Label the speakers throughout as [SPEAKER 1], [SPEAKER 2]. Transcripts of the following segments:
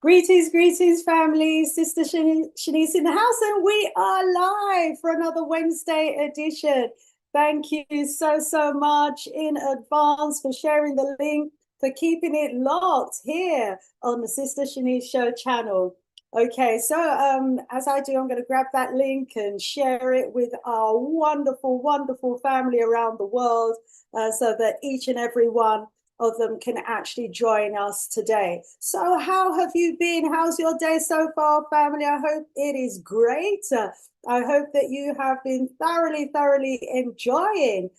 [SPEAKER 1] Greetings, family. Sister Shanice in the house, and we are live for another Wednesday edition. Thank you so much in advance for sharing the link, for keeping it locked here on the Sister Shanice Show channel. Okay, so as I do, I'm going to grab that link and share it with our wonderful family around the world, so that each and every one of them can actually join us today. So how have you been? How's your day so far, family? I hope it is great. I hope that you have been thoroughly enjoying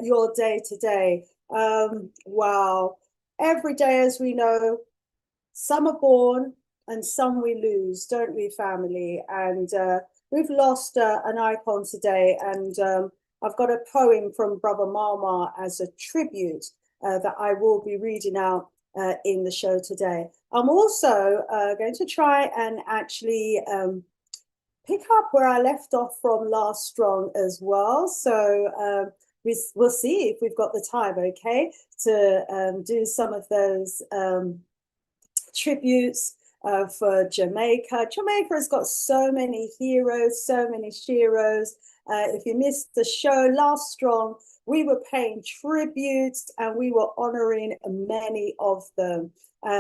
[SPEAKER 1] your day today. Wow. Every day, as we know, some are born and some we lose, don't we, family? And we've lost an icon today, and I've got a poem from Brother Mama as a tribute that I will be reading out in the show today. I'm also going to try and actually pick up where I left off from last strong as well. So we'll see if we've got the time, okay, to do some of those tributes for Jamaica. Jamaica has got so many heroes, so many sheroes. If you missed the show last strong, we were paying tributes and we were honoring many of them.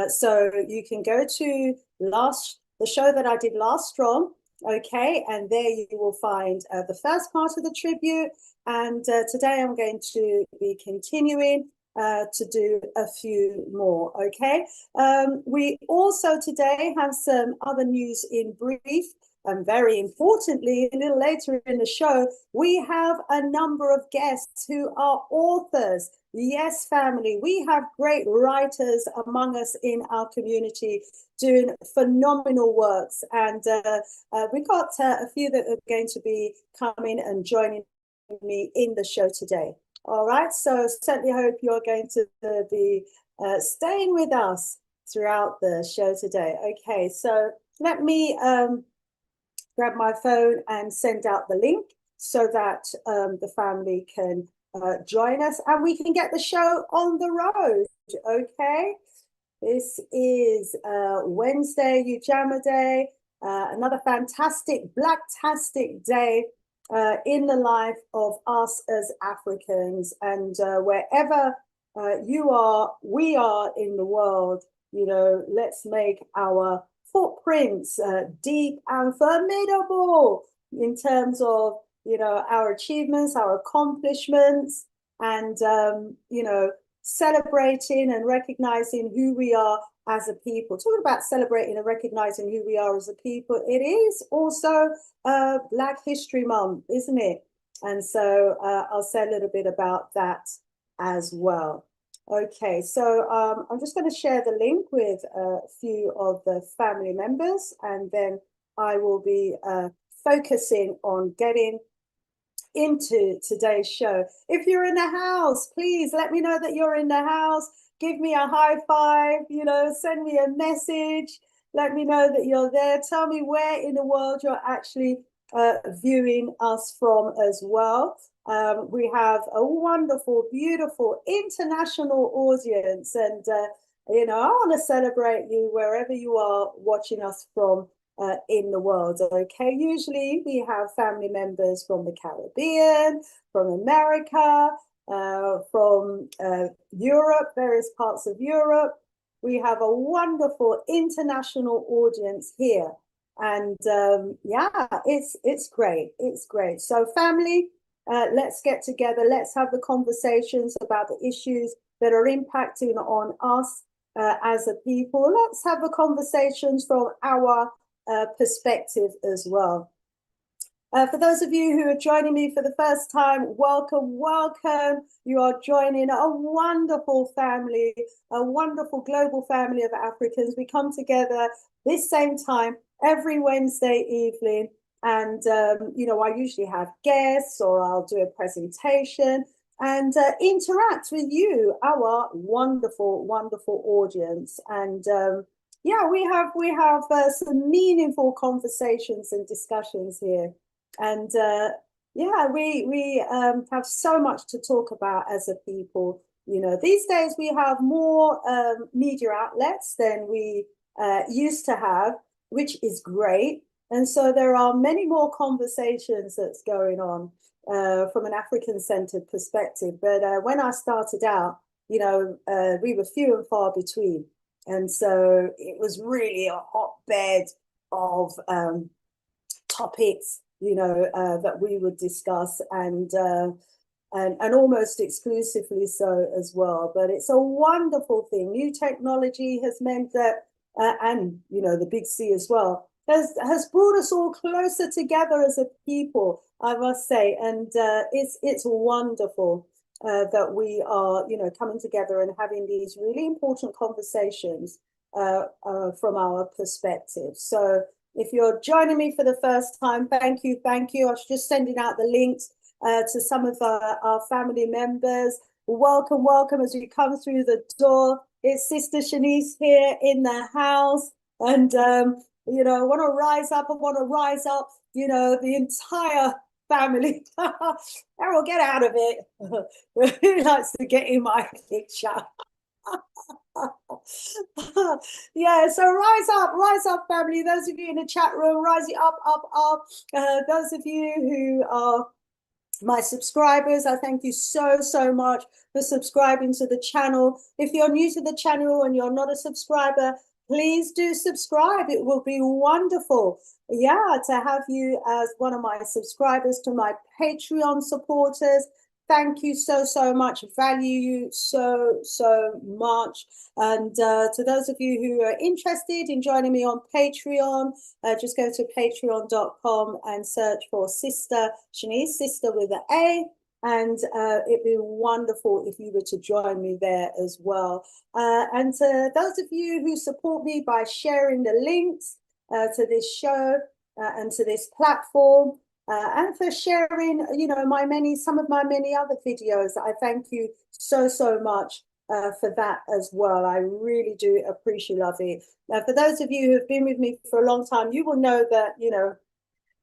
[SPEAKER 1] So you can go to the show that I did last strong, okay, and there you will find the first part of the tribute. And today I'm going to be continuing to do a few more, okay? We also today have some other news in brief. And very importantly, a little later in the show, we have a number of guests who are authors. Yes, family, we have great writers among us in our community doing phenomenal works. And we've got a few that are going to be coming and joining me in the show today. All right, so certainly hope you're going to be staying with us throughout the show today. Okay, so let me grab my phone and send out the link so that the family can join us and we can get the show on the road. Okay, this is Wednesday, Ujama Day, another fantastic, blacktastic day in the life of us as Africans. And wherever you are, we are in the world, you know, let's make our footprints deep and formidable in terms of, you know, our achievements, our accomplishments, and, you know, celebrating and recognizing who we are as a people. Talking about celebrating and recognizing who we are as a people, it is also Black History Month, isn't it? And so I'll say a little bit about that as well. Okay, so I'm just going to share the link with a few of the family members, and then I will be focusing on getting into today's show. If you're in the house, please let me know that you're in the house. Give me a high five, you know, send me a message. Let me know that you're there. Tell me where in the world you're actually viewing us from as well. We have a wonderful, beautiful international audience, and you know, I want to celebrate you wherever you are watching us from in the world. Okay, usually we have family members from the Caribbean, from America, from Europe, various parts of Europe. We have a wonderful international audience here, and yeah, it's great. It's great. So, family, let's get together. Let's have the conversations about the issues that are impacting on us as a people. Let's have the conversations from our perspective as well. For those of you who are joining me for the first time, welcome. You are joining a wonderful family, a wonderful global family of Africans. We come together this same time every Wednesday evening. And, you know, I usually have guests, or I'll do a presentation and interact with you, our wonderful audience. And yeah, we have some meaningful conversations and discussions here. And yeah, we have so much to talk about as a people. You know, these days we have more media outlets than we used to have, which is great. And so there are many more conversations that's going on from an African-centered perspective. But when I started out, we were few and far between. And so it was really a hotbed of topics, that we would discuss, and almost exclusively so as well. But it's a wonderful thing. New technology has meant that, and the big C as well, has brought us all closer together as a people, I must say. And it's wonderful that we are, coming together and having these really important conversations from our perspective. So if you're joining me for the first time, thank you. I was just sending out the links to some of our family members. Welcome as you come through the door. It's Sister Shanice here in the house. And, I want to rise up. The entire family. Errol, get out of it. Who likes to get in my picture? Yeah, so rise up, family. Those of you in the chat room, rise it up. Those of you who are my subscribers, I thank you so much for subscribing to the channel. If you're new to the channel and you're not a subscriber, please do subscribe. It will be wonderful, to have you as one of my subscribers. To my Patreon supporters, thank you so much. Value you so much. And to those of you who are interested in joining me on Patreon, just go to patreon.com and search for Sister Shanice, sister with an A. And it'd be wonderful if you were to join me there as well. And to those of you who support me by sharing the links to this show and to this platform, and for sharing, some of my many other videos, I thank you so much for that as well. I really do appreciate it. For those of you who have been with me for a long time, you will know that,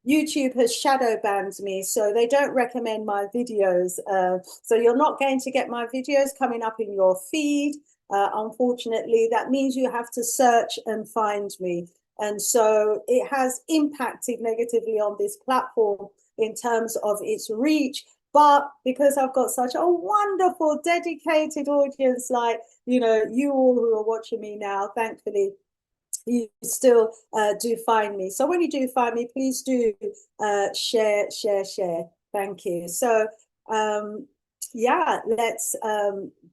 [SPEAKER 1] YouTube has shadow banned me, so they don't recommend my videos. So you're not going to get my videos coming up in your feed. Unfortunately, that means you have to search and find me. And so it has impacted negatively on this platform in terms of its reach. But because I've got such a wonderful, dedicated audience like, you all who are watching me now, thankfully, you still do find me. So when you do find me, please do share. Thank you. So let's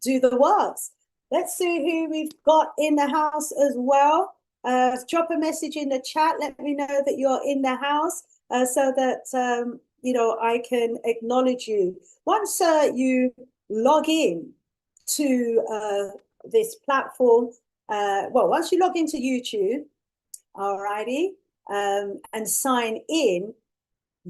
[SPEAKER 1] do the works. Let's see who we've got in the house as well. Drop a message in the chat. Let me know that you're in the house so that I can acknowledge you. Once you log in to this platform, once you log into YouTube, alrighty, and sign in,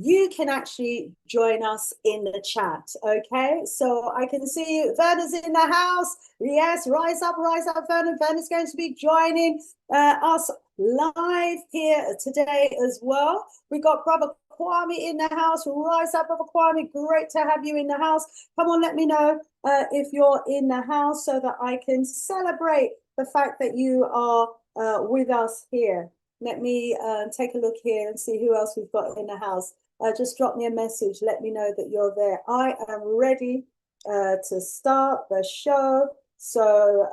[SPEAKER 1] you can actually join us in the chat, okay? So I can see Verna's in the house. Yes, rise up, Verna. Verna's going to be joining us live here today as well. We got Brother Kwame in the house. Rise up, Brother Kwame. Great to have you in the house. Come on, let me know if you're in the house so that I can celebrate the fact that you are with us here. Let me take a look here and see who else we've got in the house. Just drop me a message. Let me know that you're there. I am ready to start the show. So,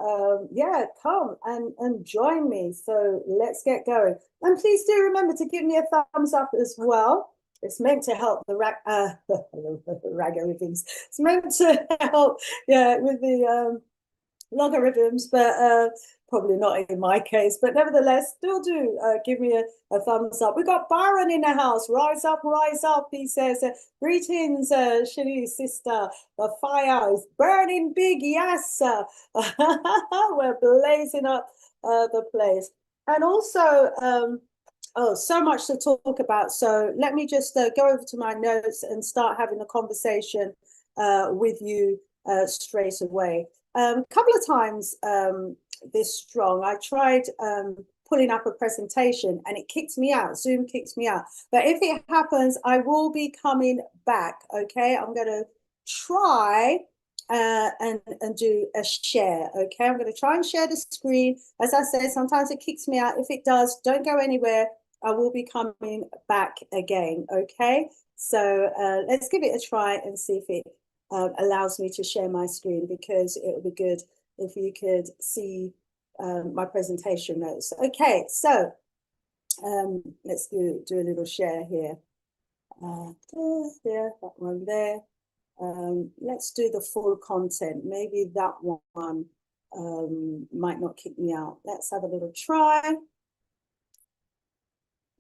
[SPEAKER 1] come and join me. So let's get going. And please do remember to give me a thumbs up as well. It's meant to help the logarithms. It's meant to help, with the logarithms, but probably not in my case. But nevertheless, still do give me a thumbs up. We got Byron in the house. Rise up, he says. Greetings, Shanice, sister. The fire is burning big, yes. We're blazing up the place. And also, so much to talk about. So let me just go over to my notes and start having a conversation with you straight away. A couple of times this strong, I tried pulling up a presentation and it kicked me out. Zoom kicks me out. But if it happens, I will be coming back. Okay, I'm going to try and do a share. Okay, I'm going to try and share the screen. As I say, sometimes it kicks me out. If it does, don't go anywhere. I will be coming back again. Okay, so let's give it a try and see if it allows me to share my screen, because it would be good if you could see my presentation notes. Okay, so let's do a little share here. There, that one there. Let's do the full content. Maybe that one might not kick me out. Let's have a little try.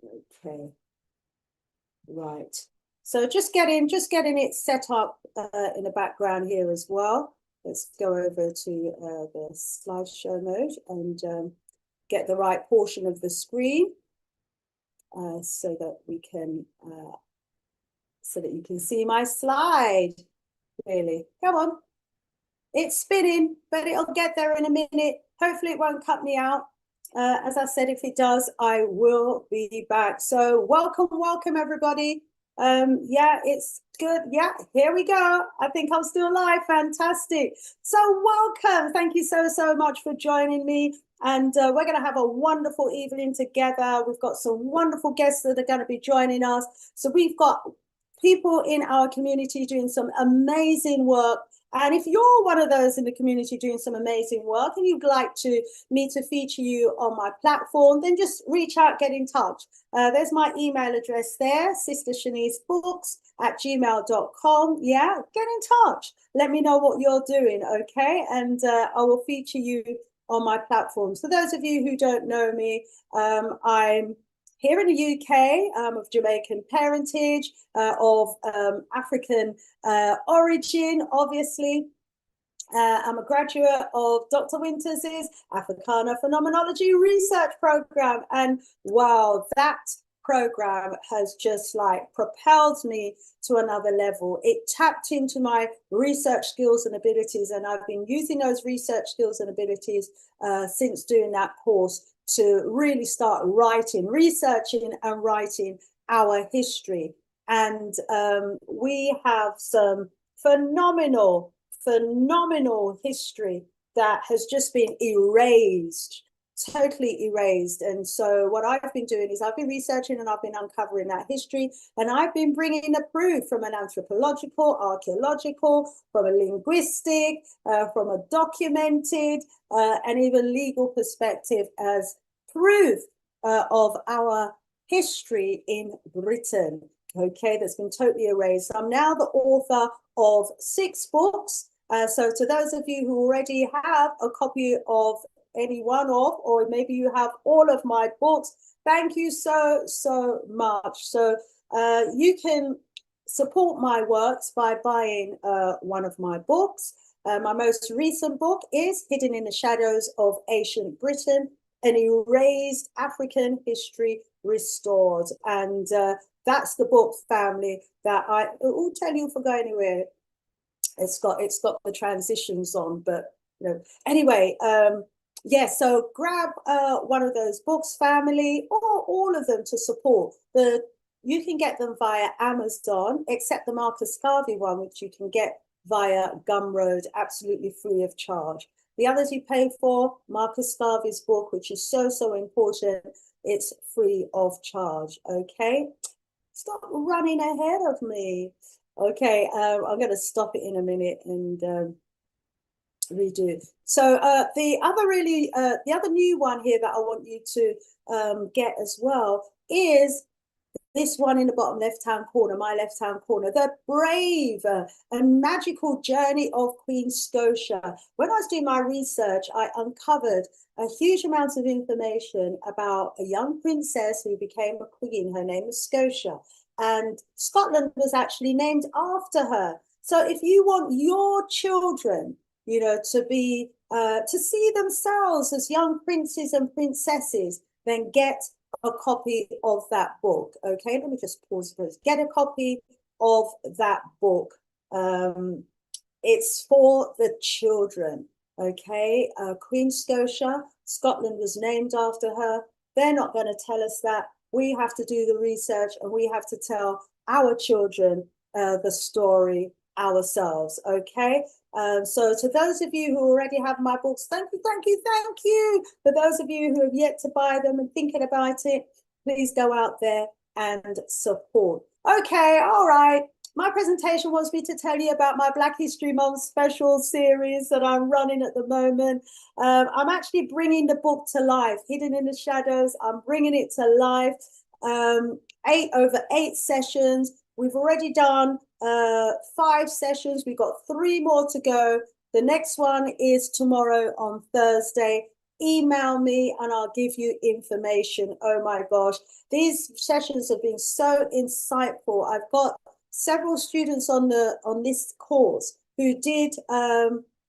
[SPEAKER 1] Okay, right. So just getting it set up in the background here as well. Let's go over to the slideshow mode and get the right portion of the screen so that we can so that you can see my slide. Really, come on. It's spinning, but it'll get there in a minute. Hopefully it won't cut me out. As I said, if it does, I will be back. So welcome everybody. Yeah, it's good. Yeah, here we go. I think I'm still live. Fantastic. So welcome. Thank you so much for joining me. And we're going to have a wonderful evening together. We've got some wonderful guests that are going to be joining us. So we've got people in our community doing some amazing work. And if you're one of those in the community doing some amazing work and you'd like me to feature you on my platform, then just reach out, get in touch. There's my email address there, sistershanicebooks@gmail.com. Yeah, get in touch. Let me know what you're doing, okay? And I will feature you on my platforms. For those of you who don't know me, I'm here in the UK, of Jamaican parentage, of African origin, obviously. I'm a graduate of Dr. Winters's Africana Phenomenology Research Program. And wow, that program has just like propelled me to another level. It tapped into my research skills and abilities, and I've been using those research skills and abilities since doing that course to really start researching and writing our history. And we have some phenomenal history that has just been erased, totally erased. And so what I've been doing is I've been researching and I've been uncovering that history, and I've been bringing the proof from an anthropological, archaeological, from a linguistic, from a documented, and even legal perspective as proof of our history in Britain, okay, that's been totally erased. I'm now the author of 6 books. So to those of you who already have a copy of any one of, or maybe you have all of my books, thank you so much. So you can support my works by buying one of my books. My most recent book is Hidden in the Shadows of Ancient Britain, an Erased African History Restored. And that's the book family that I will tell you if I go anywhere. It's got the transitions on, but you know, anyway, yeah, so grab one of those books family, or all of them to support. You can get them via Amazon, except the Marcus Garvey one, which you can get via Gumroad, absolutely free of charge. The others you pay for, Marcus Garvey's book, which is so important, it's free of charge, okay? Stop running ahead of me. Okay, I'm going to stop it in a minute and redo. So the other new one here that I want you to get as well is this one in the bottom left-hand corner, my left-hand corner, The Brave and Magical Journey of Queen Scotia. When I was doing my research, I uncovered a huge amount of information about a young princess who became a queen. Her name was Scotia, and Scotland was actually named after her. So if you want your children, you know, to be to see themselves as young princes and princesses, then get a copy of that book. Okay, let me just pause first. Get a copy of that book. It's for the children. Okay, Queen Scotia, Scotland was named after her. They're not going to tell us that. We have to do the research, and we have to tell our children the story ourselves. Okay. So to those of you who already have my books, thank you, thank you, thank you. For those of you who have yet to buy them and thinking about it, please go out there and support. Okay, all right. My presentation wants me to tell you about my Black History Month special series that I'm running at the moment. I'm actually bringing the book to life, Hidden in the Shadows. I'm bringing it to life. Over 8 sessions. We've already done 5 sessions. We've got 3 more to go. The next one is tomorrow on Thursday. Email me and I'll give you information. Oh my gosh, these sessions have been so insightful. I've got several students on this course who did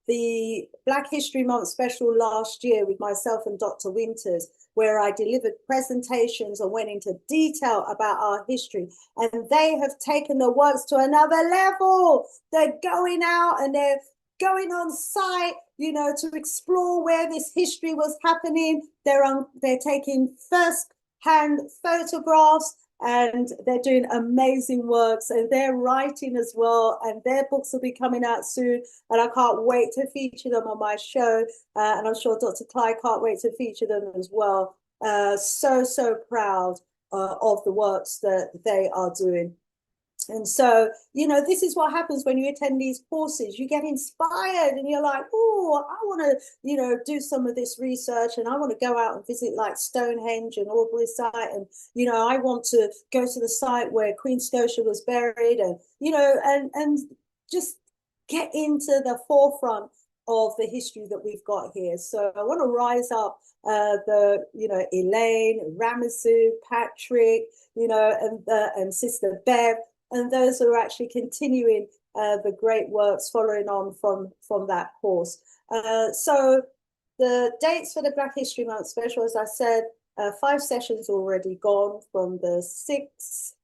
[SPEAKER 1] the Black History Month special last year with myself and Dr. Winters, where I delivered presentations and went into detail about our history. And they have taken the works to another level. They're going out and they're going on site, you know, to explore where this history was happening. They're taking first-hand photographs, and they're doing amazing works, and they're writing as well, and their books will be coming out soon, and I can't wait to feature them on my show, and I'm sure Dr. Clyde can't wait to feature them as well. So proud of the works that they are doing. And so, you know, this is what happens when you attend these courses. You get inspired and you're like, oh, I want to, you know, do some of this research, and I want to go out and visit like Stonehenge and Albury site. And, you know, I want to go to the site where Queen Scotia was buried, and, you know, and just get into the forefront of the history that we've got here. So I want to rise up you know, Elaine, Ramasu, Patrick, you know, and Sister Bev, and those who are actually continuing the great works following on from that course. So the dates for the Black History Month special, as I said, 5 sessions already gone, from the 6th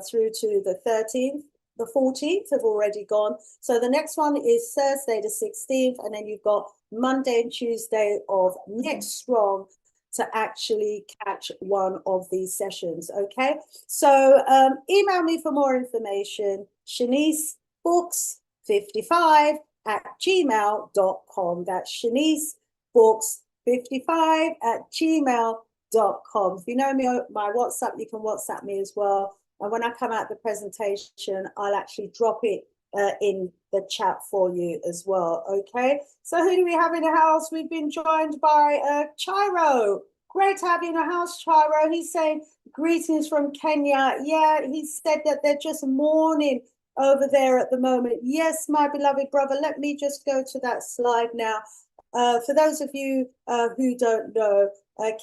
[SPEAKER 1] through to the 13th. The 14th have already gone. So the next one is Thursday the 16th, and then you've got Monday and Tuesday of next strong to actually catch one of these sessions. Okay, so email me for more information. ShaniceBooks55@gmail.com. That's ShaniceBooks55@gmail.com. If you know me on my WhatsApp, you can WhatsApp me as well. And when I come out the presentation, I'll actually drop it in the chat for you as well. Okay, so who do we have in the house? We've been joined by Chiro. Great to have you in the house, Chiro. He's saying greetings from Kenya. Yeah, he said that they're just mourning over there at the moment. Yes, my beloved brother. Let me just go to that slide now. For those of you who don't know,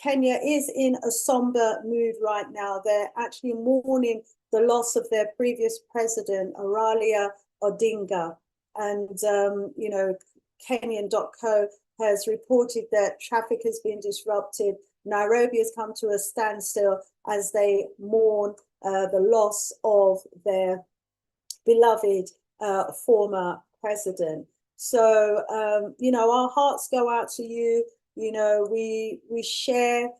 [SPEAKER 1] Kenya is in a somber mood right now. They're actually mourning the loss of their previous president, Aralia Odinga. And, you know, Kenyan.co has reported that traffic has been disrupted. Nairobi has come to a standstill as they mourn the loss of their beloved former president. So, you know, our hearts go out to you. You know, we share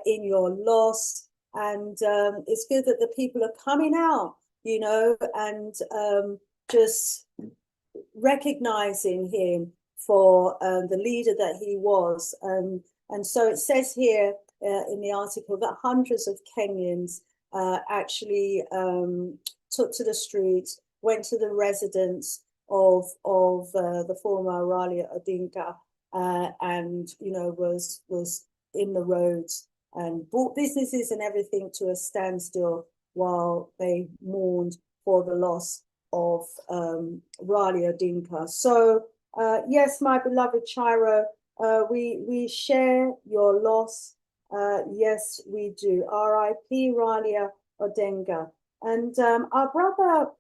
[SPEAKER 1] in your loss, and it's good that the people are coming out, you know, and just recognizing him for the leader that he was. And so it says here in the article that hundreds of Kenyans actually took to the streets, went to the residence of the former Aralia Odinga, and, you know, was in the roads and brought businesses and everything to a standstill while they mourned for the loss of Aralia Odinga. So yes, my beloved Chiro, we share your loss. Yes, we do. R.I.P. Aralia Odinga. And our brother,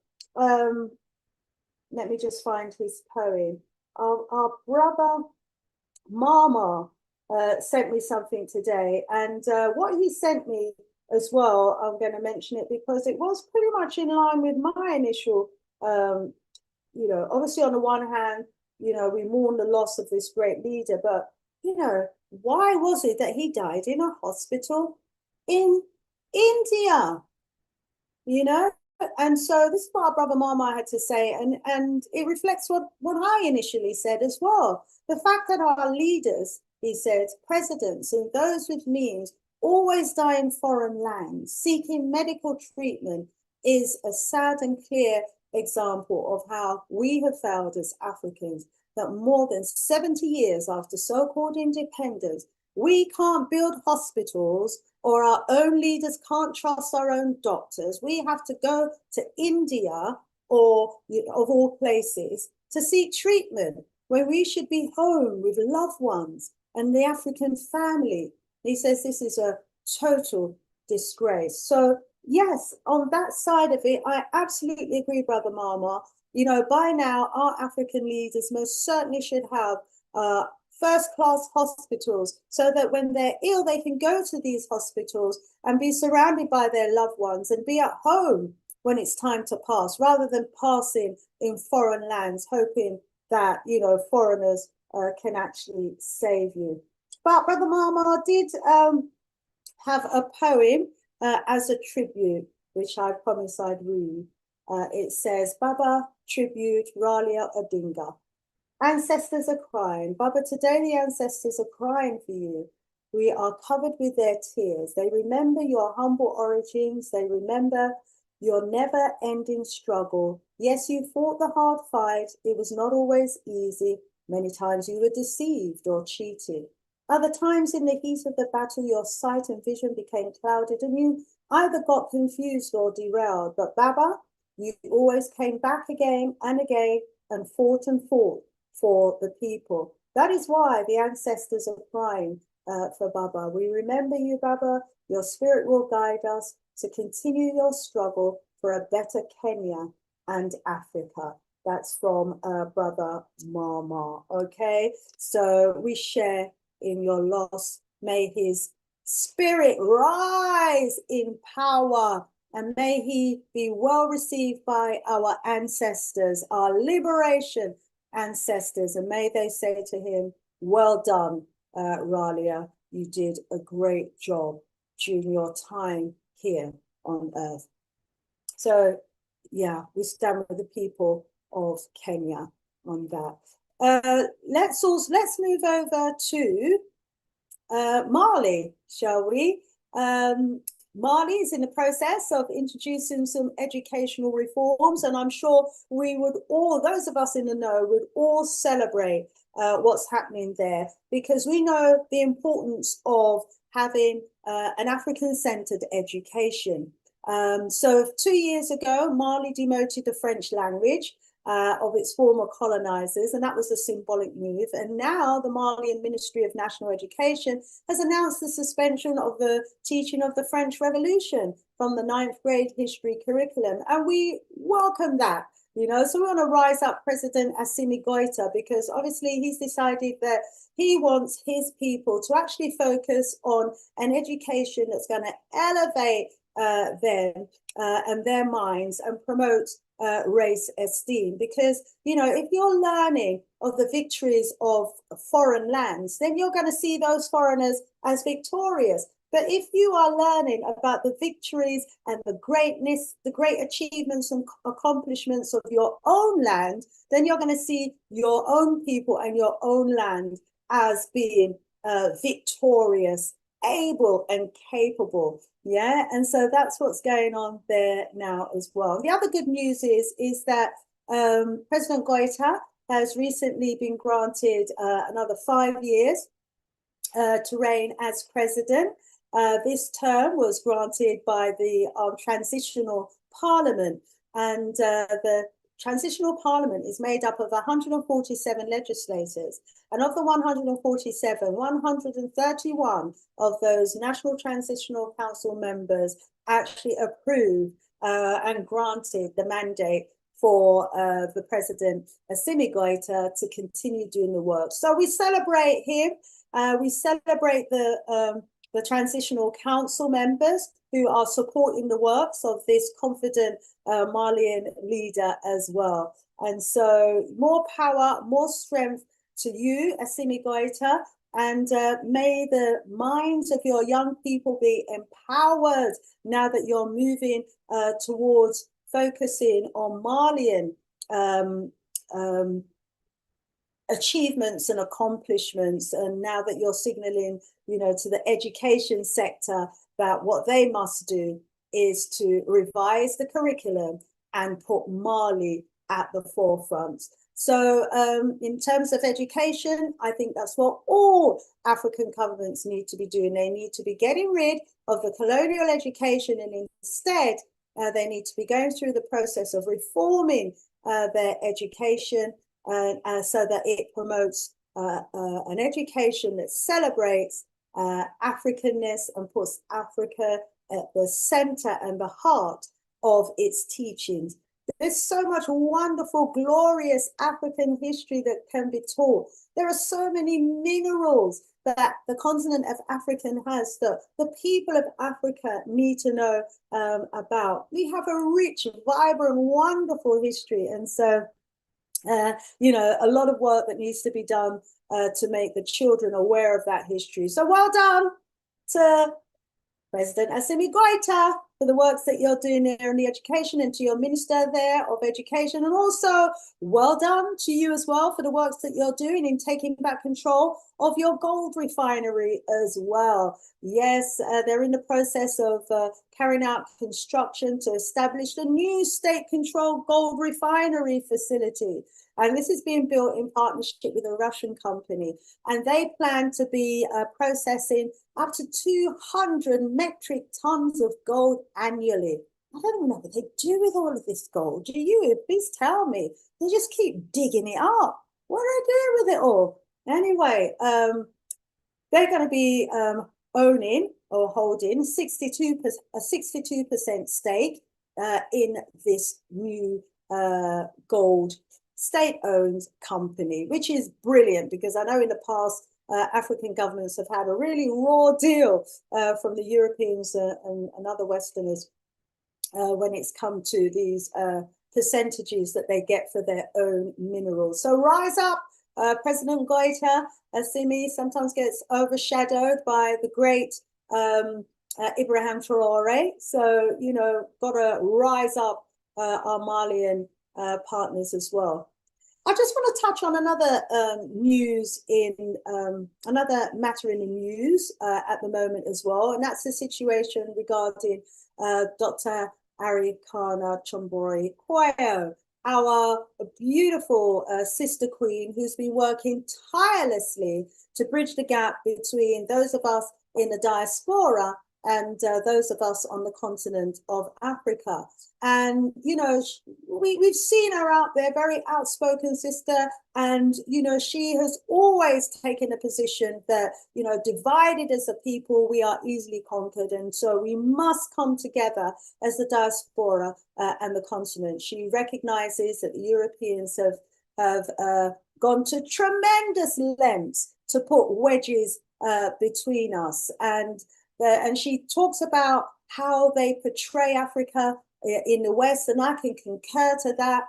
[SPEAKER 1] let me just find his poem. Our brother Mama sent me something today, and what he sent me as well, I'm going to mention it because it was pretty much in line with my initial, you know, obviously on the one hand, you know, we mourn the loss of this great leader, but, you know, why was it that he died in a hospital in India? You know, and so this is what our brother Mama had to say, and it reflects what I initially said as well. The fact that our leaders, he said, presidents and those with means always die in foreign lands, seeking medical treatment, is a sad and clear example of how we have failed as Africans, that more than 70 years after so-called independence, we can't build hospitals, or our own leaders can't trust our own doctors. We have to go to India, or of all places, to seek treatment when we should be home with loved ones and the African family. He says this is a total disgrace. So yes, on that side of it, I absolutely agree, Brother Mama. You know, by now, our African leaders most certainly should have first-class hospitals, so that when they're ill, they can go to these hospitals and be surrounded by their loved ones and be at home when it's time to pass, rather than passing in foreign lands, hoping that, you know, foreigners can actually save you. But Brother Mama did have a poem as a tribute, which I promise I'd read. It says, Baba, tribute, Ralia Odinga. Ancestors are crying. Baba, today the ancestors are crying for you. We are covered with their tears. They remember your humble origins. They remember your never-ending struggle. Yes, you fought the hard fight. It was not always easy. Many times you were deceived or cheated. Other times in the heat of the battle, your sight and vision became clouded and you either got confused or derailed. But Baba, you always came back again and again and fought for the people. That is why the ancestors are crying for Baba. We remember you, Baba. Your spirit will guide us to continue your struggle for a better Kenya and Africa. That's from Brother Mama. Okay, so we share in your loss. May his spirit rise in power, and may he be well received by our ancestors, our liberation ancestors, and may they say to him, well done, Ralia, you did a great job during your time here on earth. So yeah, we stand with the people of Kenya on that. Let's move over to Mali, shall we? Mali is in the process of introducing some educational reforms, and I'm sure we would all, those of us in the know, would all celebrate what's happening there, because we know the importance of having an African-centered education. So 2 years ago, Mali demoted the French language of its former colonizers, and that was a symbolic move. And now the Malian Ministry of National Education has announced the suspension of the teaching of the French Revolution from the 9th grade history curriculum, and we welcome that. You know, so we want to rise up President Assimi Goïta, because obviously he's decided that he wants his people to actually focus on an education that's going to elevate them and their minds and promote race esteem. Because, you know, if you're learning of the victories of foreign lands, then you're going to see those foreigners as victorious. But if you are learning about the victories and the greatness, the great achievements and accomplishments of your own land, then you're going to see your own people and your own land as being victorious, able and capable. Yeah, and so that's what's going on there now as well. The other good news is that President Goïta has recently been granted another 5 years to reign as president. This term was granted by the transitional parliament, and the transitional parliament is made up of 147 legislators, and of the 147, 131 of those National Transitional Council members actually approved and granted the mandate for the President Assimi Goïta to continue doing the work. So we celebrate him. We celebrate the transitional council members who are supporting the works of this confident Malian leader as well. And so more power, more strength to you, Assimi Goïta, and may the minds of your young people be empowered now that you're moving towards focusing on Malian um, achievements and accomplishments. And now that you're signaling, to the education sector that what they must do is to revise the curriculum and put Mali at the forefront. So in terms of education, I think that's what all African governments need to be doing. They need to be getting rid of the colonial education, and instead they need to be going through the process of reforming their education so that it promotes an education that celebrates Africanness and puts Africa at the center and the heart of its teachings. There's so much wonderful, glorious African history that can be taught. There are so many minerals that the continent of Africa has that the people of Africa need to know about. We have a rich, vibrant, wonderful history. And so, a lot of work that needs to be done to make the children aware of that history. So well done to President Assimi Goïta for the works that you're doing there in the education, and to your Minister there of Education. And also well done to you as well for the works that you're doing in taking back control of your gold refinery as well. Yes, they're in the process of carrying out construction to establish the new state-controlled gold refinery facility. And this is being built in partnership with a Russian company. And they plan to be processing up to 200 metric tons of gold annually. I don't know what they do with all of this gold. Do you? Please tell me. They just keep digging it up. What do they do with it all? Anyway, they're going to be owning or holding a 62% stake in this new gold state-owned company, which is brilliant, because I know in the past African governments have had a really raw deal from the Europeans and other Westerners when it's come to these percentages that they get for their own minerals. So rise up, President Goïta. Assimi sometimes gets overshadowed by the great Ibrahim Traore. So, got to rise up our Malian partners as well. I just want to touch on another another matter in the news at the moment as well, and that's the situation regarding Dr. Arikana Chombori Kwayo, our beautiful sister queen who's been working tirelessly to bridge the gap between those of us in the diaspora and those of us on the continent of Africa. And, we've seen her out there, very outspoken sister. And, she has always taken a position that, divided as a people, we are easily conquered. And so we must come together as the diaspora and the continent. She recognizes that the Europeans have gone to tremendous lengths to put wedges between us. And she talks about how they portray Africa in the West, and I can concur to that.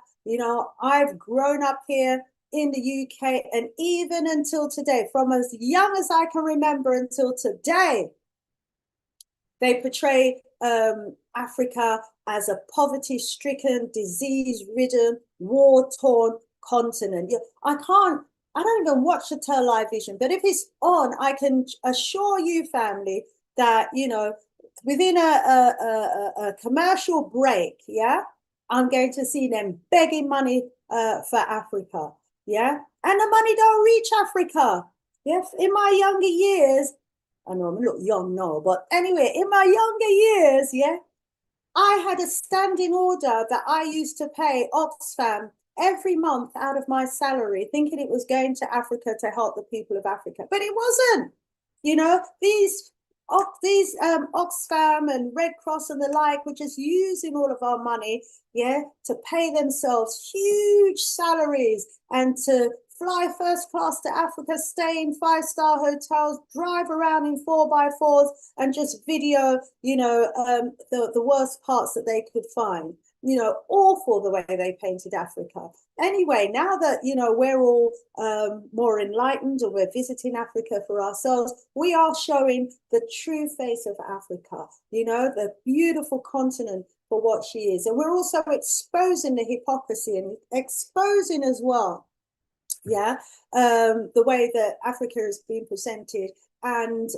[SPEAKER 1] I've grown up here in the UK, and even until today, from as young as I can remember until today, they portray Africa as a poverty-stricken, disease-ridden, war-torn continent. I don't even watch the television, but if it's on, I can assure you, family, that within a commercial break, I'm going to see them begging money for Africa, and the money don't reach Africa. In my younger years, I know I'm a little young now, but anyway, in my younger years, I had a standing order that I used to pay Oxfam every month out of my salary, thinking it was going to Africa to help the people of Africa, but it wasn't. These Oxfam and Red Cross and the like were just using all of our money, to pay themselves huge salaries and to fly first class to Africa, stay in 5-star hotels, drive around in 4x4s, and just video, the worst parts that they could find. you know, awful the way they painted Africa. Anyway, now that, you know, we're all more enlightened and we're visiting Africa for ourselves, we are showing the true face of Africa, you know, the beautiful continent for what she is. And we're also exposing the hypocrisy and exposing as well, yeah, the way that Africa is being presented, and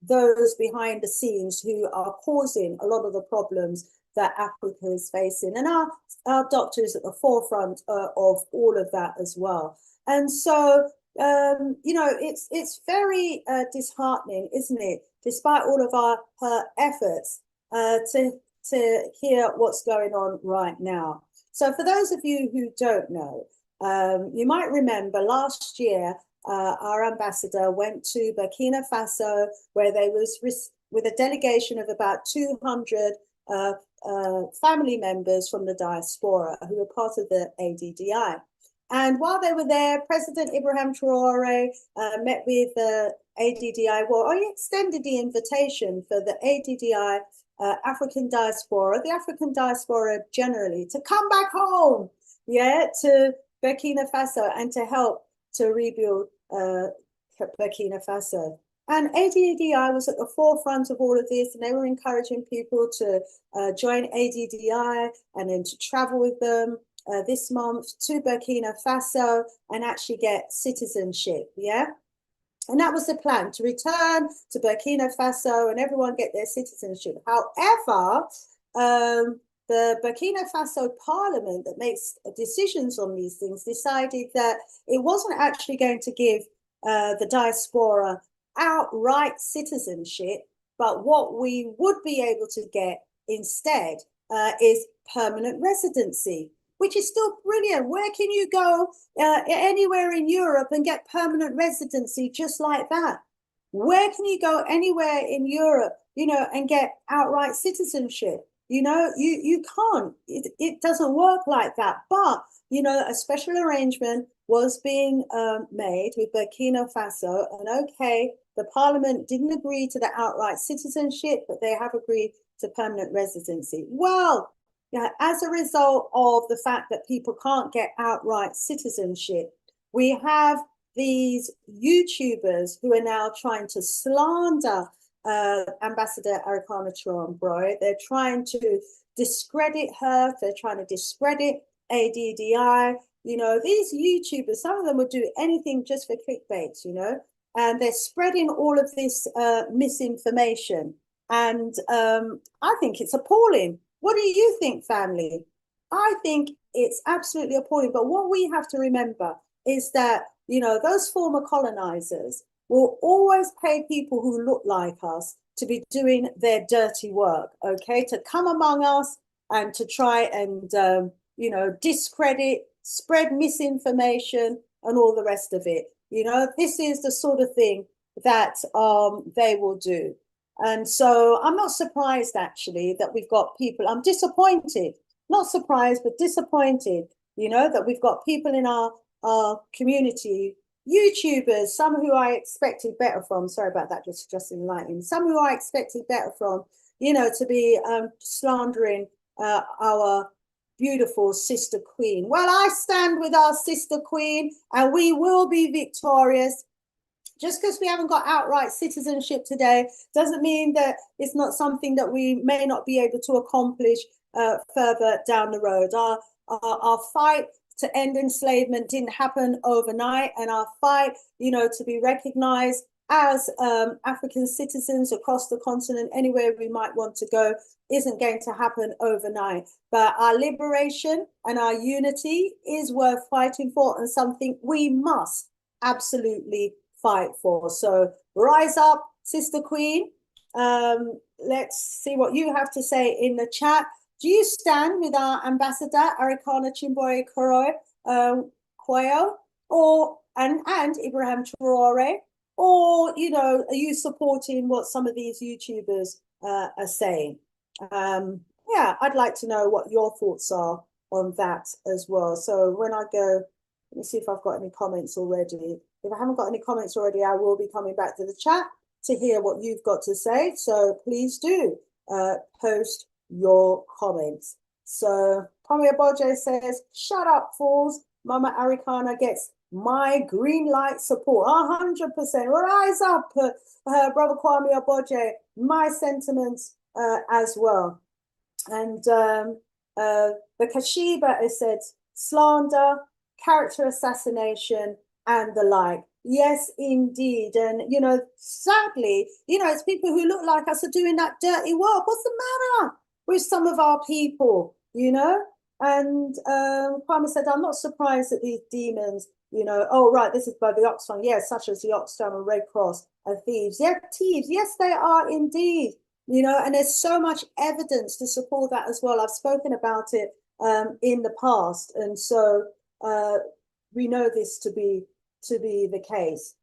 [SPEAKER 1] those behind the scenes who are causing a lot of the problems that Africa is facing. And our doctor is at the forefront of all of that as well. And so, you know, it's very disheartening, isn't it? Despite all of her efforts to hear what's going on right now. So for those of you who don't know, you might remember last year, our ambassador went to Burkina Faso, where they was with a delegation of about 200 family members from the diaspora who were part of the ADDI. And while they were there, President Ibrahim Traore met with the ADDI, well, he extended the invitation for the ADDI African diaspora, the African diaspora generally, to come back home, yeah, to Burkina Faso and to help to rebuild Burkina Faso. And ADDI was at the forefront of all of this, and they were encouraging people to join ADDI and then to travel with them this month to Burkina Faso and actually get citizenship, yeah? And that was the plan, to return to Burkina Faso and everyone get their citizenship. However, the Burkina Faso parliament that makes decisions on these things decided that it wasn't actually going to give the diaspora outright citizenship, but what we would be able to get instead is permanent residency, which is still brilliant. Where can you go anywhere in Europe and get permanent residency just like that? Where can you go anywhere in Europe, you know, and get outright citizenship? You know, you can't. It doesn't work like that. But, you know, a special arrangement was being made with Burkina Faso. And okay, the parliament didn't agree to the outright citizenship, but they have agreed to permanent residency. Well, yeah, as a result of the fact that people can't get outright citizenship, we have these YouTubers who are now trying to slander Ambassador Arikana Traore. They're trying to discredit her. They're trying to discredit ADDI. You know, these YouTubers, some of them would do anything just for clickbait, you know, and they're spreading all of this misinformation. And I think it's appalling. What do you think, family? I think it's absolutely appalling. But what we have to remember is that, you know, those former colonizers will always pay people who look like us to be doing their dirty work, okay? To come among us and to try and, you know, discredit, spread misinformation and all the rest of it. You know, this is the sort of thing that they will do. And so I'm not surprised, actually, that we've got people. I'm disappointed, not surprised, but disappointed, you know, that we've got people in our community, YouTubers, some who I expected better from. Sorry about that, just enlightening. Some who I expected better from, you know, to be slandering our beautiful sister queen. Well, I stand with our sister queen, and we will be victorious. Just because we haven't got outright citizenship today doesn't mean that it's not something that we may not be able to accomplish further down the road. Our fight to end enslavement didn't happen overnight, and our fight, you know, to be recognized as African citizens across the continent, anywhere we might want to go, isn't going to happen overnight. But our liberation and our unity is worth fighting for, and something we must absolutely fight for. So rise up, sister queen. Let's see what you have to say in the chat. Do you stand with our ambassador Arikana Quayo, or and Ibrahim Traore, or, you know, are you supporting what some of these YouTubers are saying? Yeah, I'd like to know what your thoughts are on that as well. So when I go, let me see if I've got any comments already. If I haven't got any comments already, I will be coming back to the chat to hear what you've got to say. So please do post your comments. So Kwame Aboje says, shut up, fools. Mama Arikana gets my green light support. 100%. Rise up, Brother Kwame Aboje. My sentiments as well. And the Kashiba has said slander, character assassination, and the like. Yes, indeed. And, you know, sadly, you know, it's people who look like us are doing that dirty work. What's the matter with some of our people, you know? And Kwame said, I'm not surprised that these demons, you know, oh, right, this is by the Oxfam. Yes, such as the Oxfam and Red Cross are thieves. Yeah, thieves. Yes, they are indeed. You know, and there's so much evidence to support that as well. I've spoken about it in the past, and so we know this to be the case.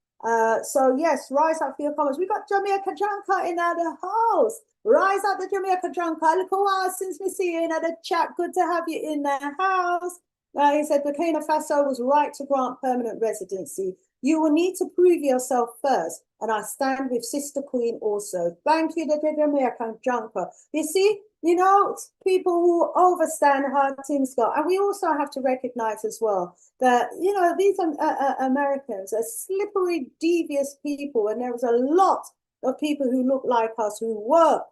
[SPEAKER 1] So yes, rise up for your comments. We got Jamaica Junker in the house. Rise up, the Jamaica Junker. Look a while since we see you in the chat. Good to have you in the house. He said Burkina Faso was right to grant permanent residency. You will need to prove yourself first. And I stand with Sister Queen also. Thank you, the Jamaican Junker. You see, you know, people who overstand how things go. And we also have to recognize as well that, you know, these Americans are slippery, devious people. And there was a lot of people who look like us who work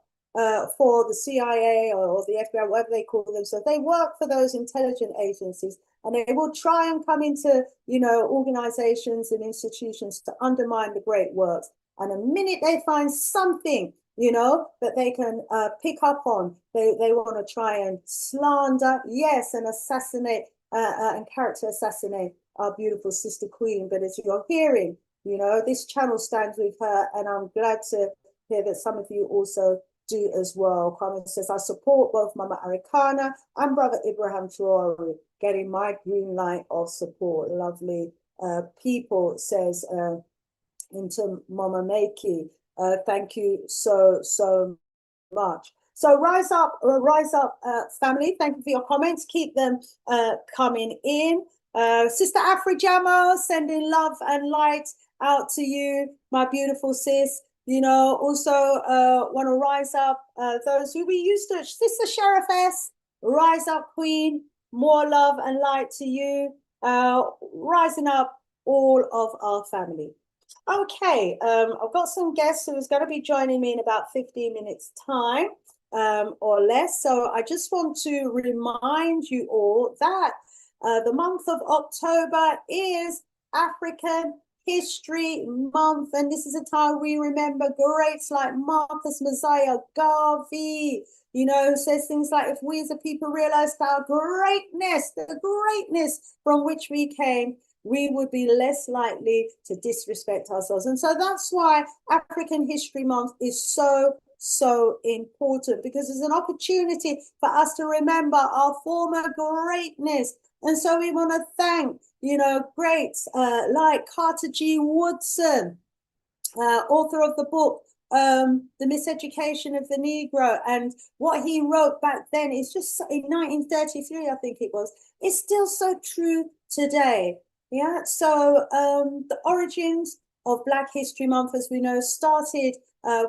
[SPEAKER 1] for the CIA or the FBI, whatever they call them. So they work for those intelligence agencies, and they will try and come into, you know, organizations and institutions to undermine the great works. And the minute they find something, you know, that they can pick up on, they want to try and slander, yes, and assassinate and character assassinate our beautiful Sister Queen. But as you're hearing, you know, this channel stands with her, and I'm glad to hear that some of you also do as well. Carmen says, I support both Mama Arikana and Brother Ibrahim Traore, getting my green light of support. Lovely people, says into Mama Makey. Thank you so much. So rise up, family. Thank you for your comments. Keep them coming in. Sister Afri Jamo, sending love and light out to you, my beautiful sis. You know, also want to rise up those who we used to. Sister Sheriff S, rise up, Queen. More love and light to you. Rising up all of our family. Okay, I've got some guests who's going to be joining me in about 15 minutes time or less. So I just want to remind you all that the month of October is African History Month, and this is a time we remember greats like Marcus Mosiah Garvey, you know, who says things like, if we as a people realized our greatness, the greatness from which we came, we would be less likely to disrespect ourselves. And so that's why African History Month is so important, because it's an opportunity for us to remember our former greatness. And so we want to thank, you know, greats like Carter G. Woodson, author of the book, The Miseducation of the Negro. And what he wrote back then is just in 1933, I think it was, it's still so true today. Yeah, so the origins of Black History Month, as we know, started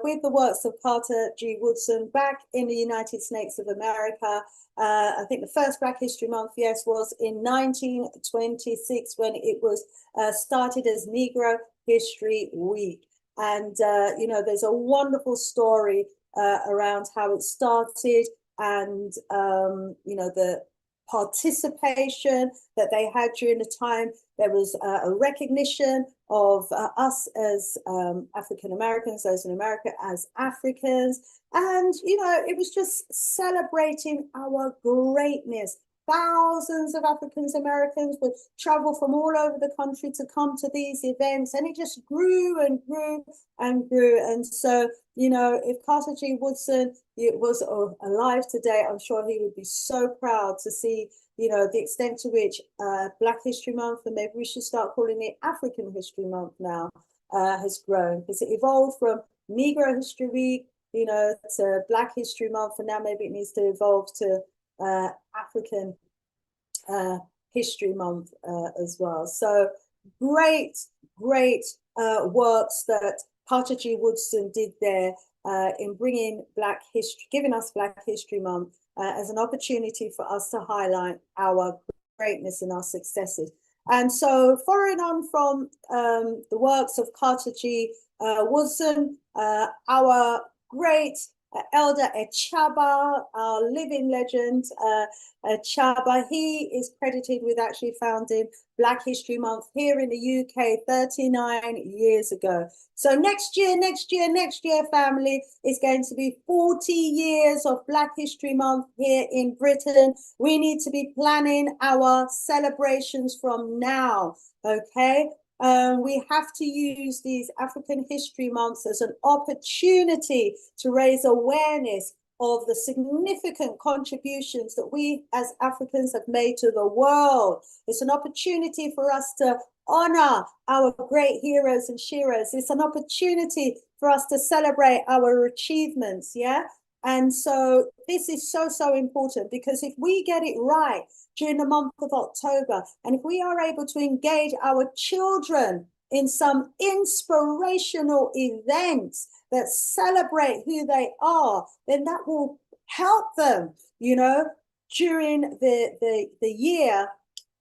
[SPEAKER 1] with the works of Carter G. Woodson back in the United States of America. I think the first Black History Month, yes, was in 1926 when it was started as Negro History Week. And, you know, there's a wonderful story around how it started and, you know, the participation that they had during the time. There was a recognition of us as African Americans, those in America as Africans. And, you know, it was just celebrating our greatness. Thousands of African Americans would travel from all over the country to come to these events, and it just grew and grew and grew. And so, you know, if Carter G. Woodson was alive today, I'm sure he would be so proud to see, you know, the extent to which Black History Month, and maybe we should start calling it African History Month now, has grown, because it evolved from Negro History Week, you know, to Black History Month, and now maybe it needs to evolve to African History Month as well. So great works that Carter G. Woodson did there in bringing Black history, giving us Black History Month as an opportunity for us to highlight our greatness and our successes. And so, following on from the works of Carter G. Woodson, our great Elder Echaba, our living legend, Echaba, he is credited with actually founding Black History Month here in the UK 39 years ago. So next year, family, is going to be 40 years of Black History Month here in Britain. We need to be planning our celebrations from now, okay? We have to use these African History Months as an opportunity to raise awareness of the significant contributions that we as Africans have made to the world. It's an opportunity for us to honor our great heroes and sheroes. It's an opportunity for us to celebrate our achievements, yeah? And so this is so important, because if we get it right during the month of October, and if we are able to engage our children in some inspirational events that celebrate who they are, then that will help them, you know, during the year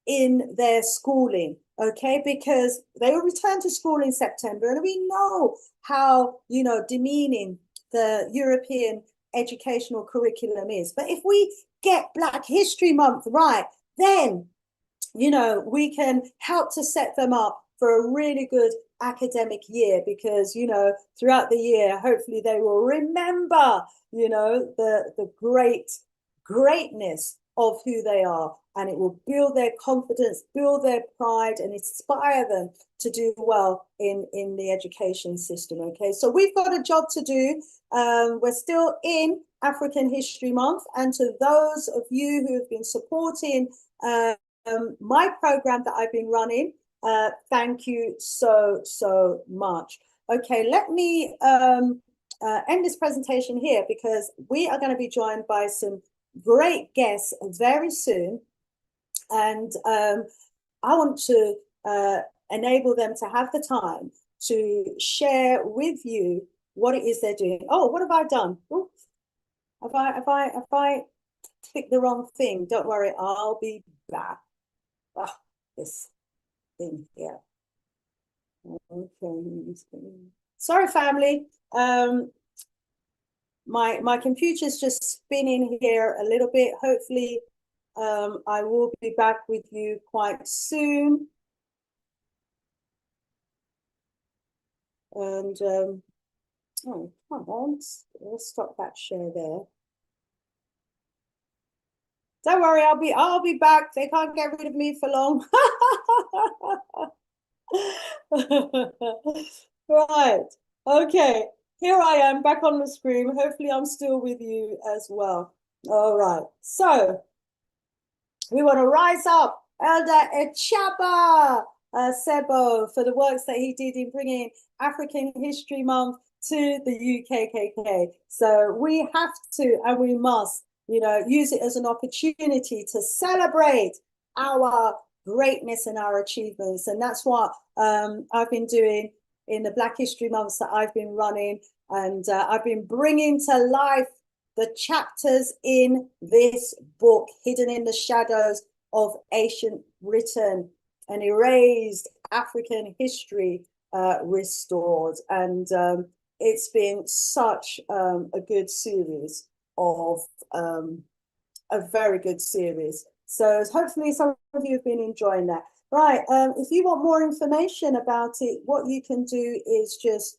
[SPEAKER 1] in their schooling, okay? Because they will return to school in September, and we know how, you know, demeaning the European educational curriculum is. But if we get Black History Month right, then, you know, we can help to set them up for a really good academic year, because, you know, throughout the year, hopefully they will remember, you know, the greatness of who they are, and it will build their confidence, build their pride, and inspire them to do well in the education system, okay? So we've got a job to do. We're still in African History Month, and to those of you who have been supporting my program that I've been running, thank you so much. Okay, let me end this presentation here, because we are going to be joined by some great guests very soon, and I want to enable them to have the time to share with you what it is they're doing. Oh, what have I done? Ooh, have I clicked the wrong thing? Don't worry, I'll be back. Oh, this thing here. Okay. Sorry, family. My computer's just spinning here a little bit. Hopefully, I will be back with you quite soon. And oh, come on, let's stop that share there. Don't worry, I'll be back. They can't get rid of me for long. Right. Okay. Here I am back on the screen. Hopefully I'm still with you as well. All right. So we want to rise up Elder Echaba Sebo for the works that he did in bringing African History Month to the UKKK. So we have to, and we must, you know, use it as an opportunity to celebrate our greatness and our achievements. And that's what I've been doing in the Black History Months that I've been running. And I've been bringing to life the chapters in this book, Hidden in the Shadows of Ancient Britain, an erased African history restored. And it's been such a good series of a very good series. So hopefully some of you have been enjoying that. Right, if you want more information about it, what you can do is just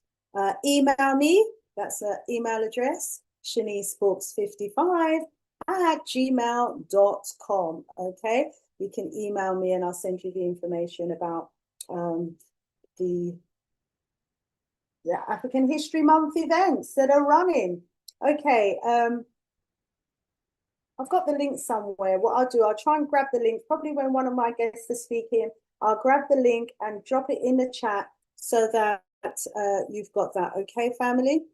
[SPEAKER 1] email me. That's an email address, shanice books55@gmail.com. Okay, you can email me and I'll send you the information about the African History Month events that are running. Okay, I've got the link somewhere. What I'll do, I'll try and grab the link. Probably when one of my guests is speaking, I'll grab the link and drop it in the chat so that you've got that. Okay, family?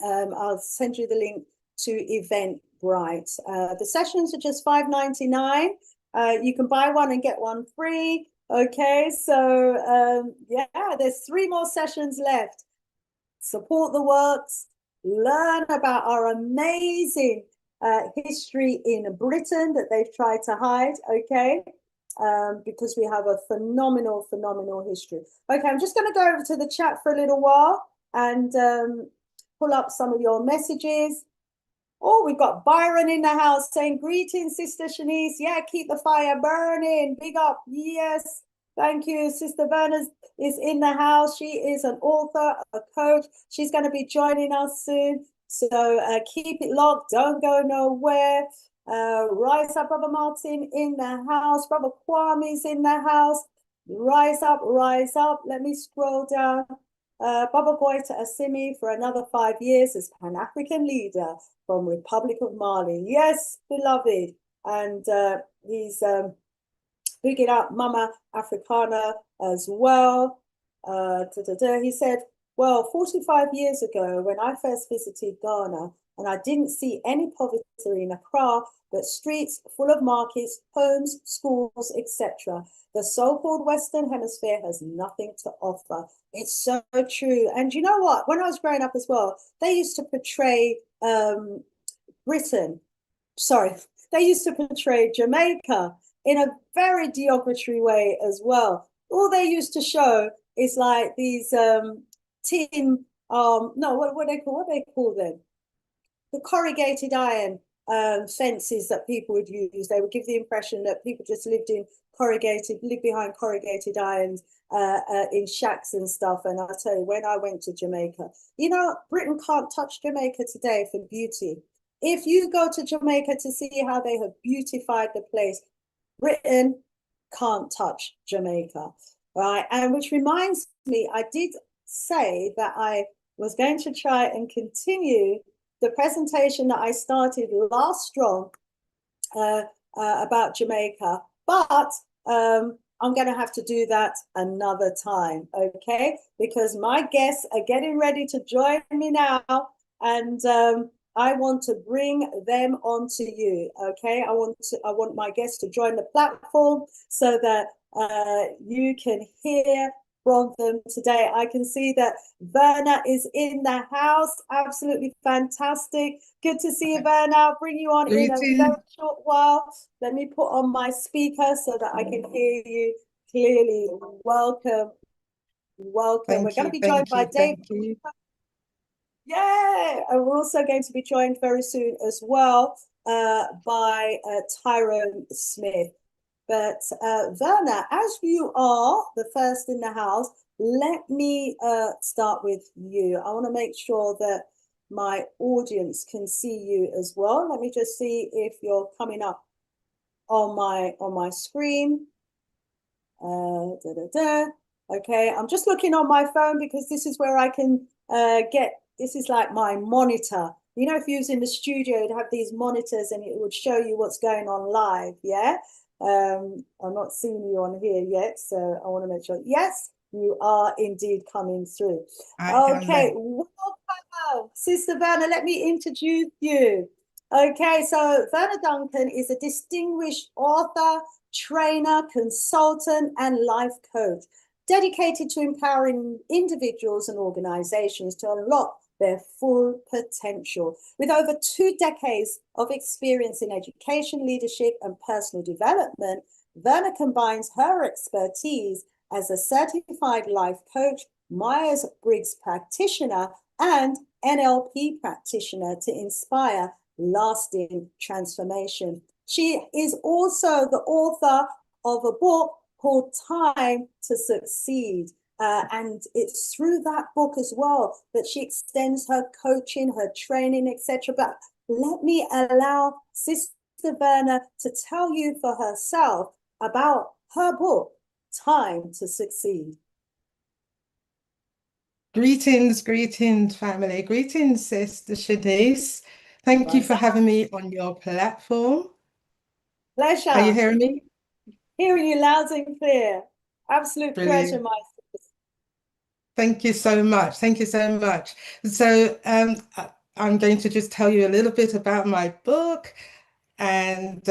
[SPEAKER 1] I'll send you the link to Eventbrite. The sessions are just $5.99. You can buy one and get one free. Okay, so yeah, there's 3 more sessions left. Support the works. learn about our amazing history in Britain that they've tried to hide, okay? Because we have a phenomenal, phenomenal history. Okay, I'm just going to go over to the chat for a little while and pull up some of your messages. Oh, we've got Byron in the house saying, greetings, Sister Shanice. Yeah, keep the fire burning. Big up. Yes. Thank you. Sister Verna is in the house. She is an author, a coach. She's going to be joining us soon. So keep it locked. Don't go nowhere. Rise up, Brother Martin in the house. Brother Kwame's in the house. Rise up, rise up. Let me scroll down. Baba Boyta Assimi for another 5 years as Pan-African leader from Republic of Mali. Yes, beloved. And he's bigging up Mama Africana as well. He said, well, 45 years ago, when I first visited Ghana, and I didn't see any poverty in Accra, but streets full of markets, homes, schools, etc. The so-called Western Hemisphere has nothing to offer. It's so true. And you know what? When I was growing up as well, they used to portray Britain, sorry, they used to portray Jamaica in a very derogatory way as well. All they used to show is like these tin, no, what they call them? The corrugated iron fences that people would use. They would give the impression that people just lived behind corrugated irons in shacks and stuff. And I'll tell you, when I went to Jamaica, you know, Britain can't touch Jamaica today for beauty. If you go to Jamaica to see how they have beautified the place, Britain can't touch Jamaica, right? And which reminds me, I did say that I was going to try and continue the presentation that I started last strong about Jamaica, but I'm going to have to do that another time, okay? Because my guests are getting ready to join me now, and I want to bring them onto you, okay? I want my guests to join the platform so that you can hear from them today. I can see that Verna is in the house. Absolutely fantastic. Good to see you, Verna. I'll bring you on in a very short while. Let me put on my speaker so that I can hear you clearly. Welcome. Welcome. We're going to be joined by Dave. Yeah, and we're also going to be joined very soon as well by Tyrone Smith. But Verna, as you are the first in the house, let me start with you. I want to make sure that my audience can see you as well. Let me just see if you're coming up on my screen. Okay, I'm just looking on my phone because this is where I can this is like my monitor. You know, if you was in the studio, you'd have these monitors and it would show you what's going on live, yeah? I'm not seeing you on here yet, so I want to make sure. Yes, you are indeed coming through. Okay, welcome, Sister Verna. Let me introduce you. Okay, so Verna Duncan is a distinguished author, trainer, consultant, and life coach dedicated to empowering individuals and organizations to unlock their full potential. With over 2 decades of experience in education, leadership, and personal development, Verna combines her expertise as a certified life coach, Myers-Briggs practitioner, and NLP practitioner to inspire lasting transformation. She is also the author of a book called Time to Succeed. And it's through that book as well that she extends her coaching, her training, etc. But let me allow Sister Verna to tell you for herself about her book, Time to Succeed.
[SPEAKER 2] Greetings, family. Greetings, Sister Shanice. Thank you for having me on your platform.
[SPEAKER 1] Pleasure.
[SPEAKER 2] Are you hearing me?
[SPEAKER 1] Hearing you loud and clear. Absolute pleasure, my sister.
[SPEAKER 2] Thank you so much. Thank you so much. So I'm going to just tell you a little bit about my book and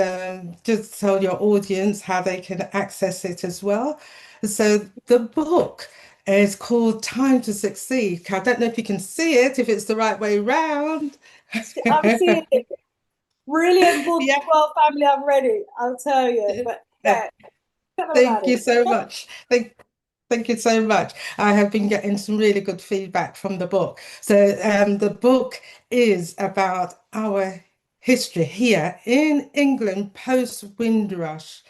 [SPEAKER 2] just tell your audience how they can access it as well. So the book It's called Time to Succeed. I don't know if you can see it, if it's the right way round.
[SPEAKER 1] I'm seeing it. Brilliant book
[SPEAKER 2] Yeah.
[SPEAKER 1] as well, family. I'm ready. I'll tell you. But yeah, tell them about
[SPEAKER 2] Thank
[SPEAKER 1] it.
[SPEAKER 2] you so much. Thank you so much. I have been getting some really good feedback from the book. So, the book is about our history here in England post Windrush.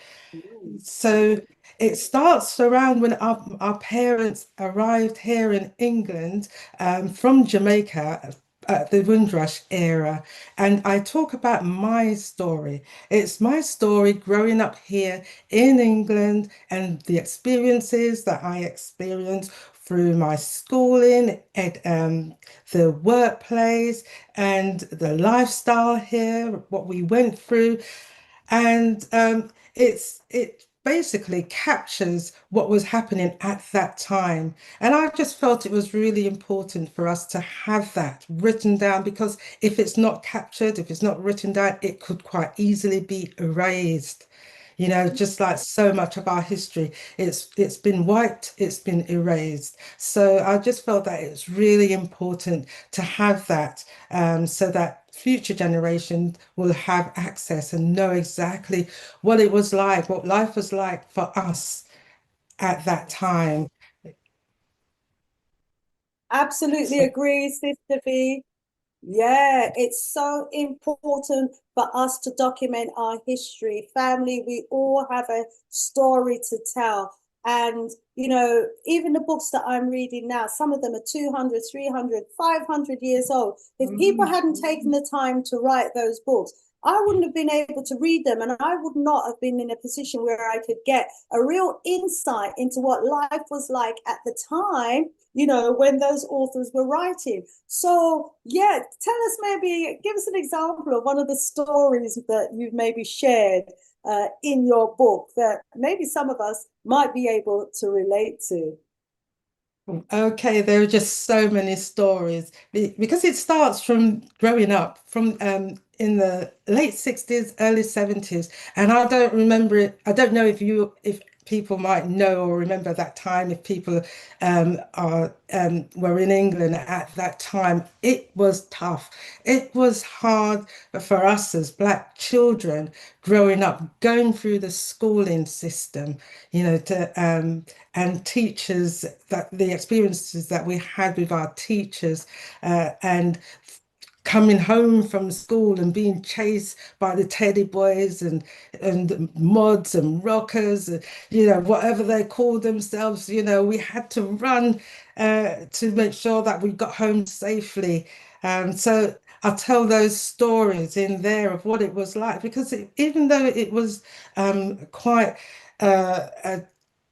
[SPEAKER 2] So it starts around when our parents arrived here in England from Jamaica at the Windrush era. And I talk about my story. It's my story growing up here in England and the experiences that I experienced through my schooling, the workplace, and the lifestyle here, what we went through. And it basically captures what was happening at that time. And I just felt it was really important for us to have that written down because if it's not captured, if it's not written down, it could quite easily be erased. You know, just like so much of our history, it's been wiped, it's been erased. So I just felt that it's really important to have that, so that future generations will have access and know exactly what it was like, what life was like for us at that time.
[SPEAKER 1] Absolutely
[SPEAKER 2] So,
[SPEAKER 1] agree, Sister V. Yeah, it's so important for us to document our history. Family, we all have a story to tell. And, even the books that I'm reading now, some of them are 200, 300, 500 years old. If people
[SPEAKER 2] mm,
[SPEAKER 1] hadn't taken the time to write those books, I wouldn't have been able to read them, and I would not have been in a position where I could get a real insight into what life was like at the time, when those authors were writing. So, yeah, tell us, maybe give us an example of one of the stories that you've maybe shared in your book that maybe some of us might be able to relate to.
[SPEAKER 2] okay, there are just so many stories because it starts from growing up from in the late 60s, early 70s, and I don't remember it. I don't know if people might know or remember that time, if people are were in England at that time. It was tough. It was hard for us as Black children growing up, going through the schooling system, and teachers, that the experiences that we had with our teachers, and coming home from school and being chased by the teddy boys and mods and rockers, whatever they called themselves. We had to run to make sure that we got home safely. So I'll tell those stories in there of what it was like because even though it was quite a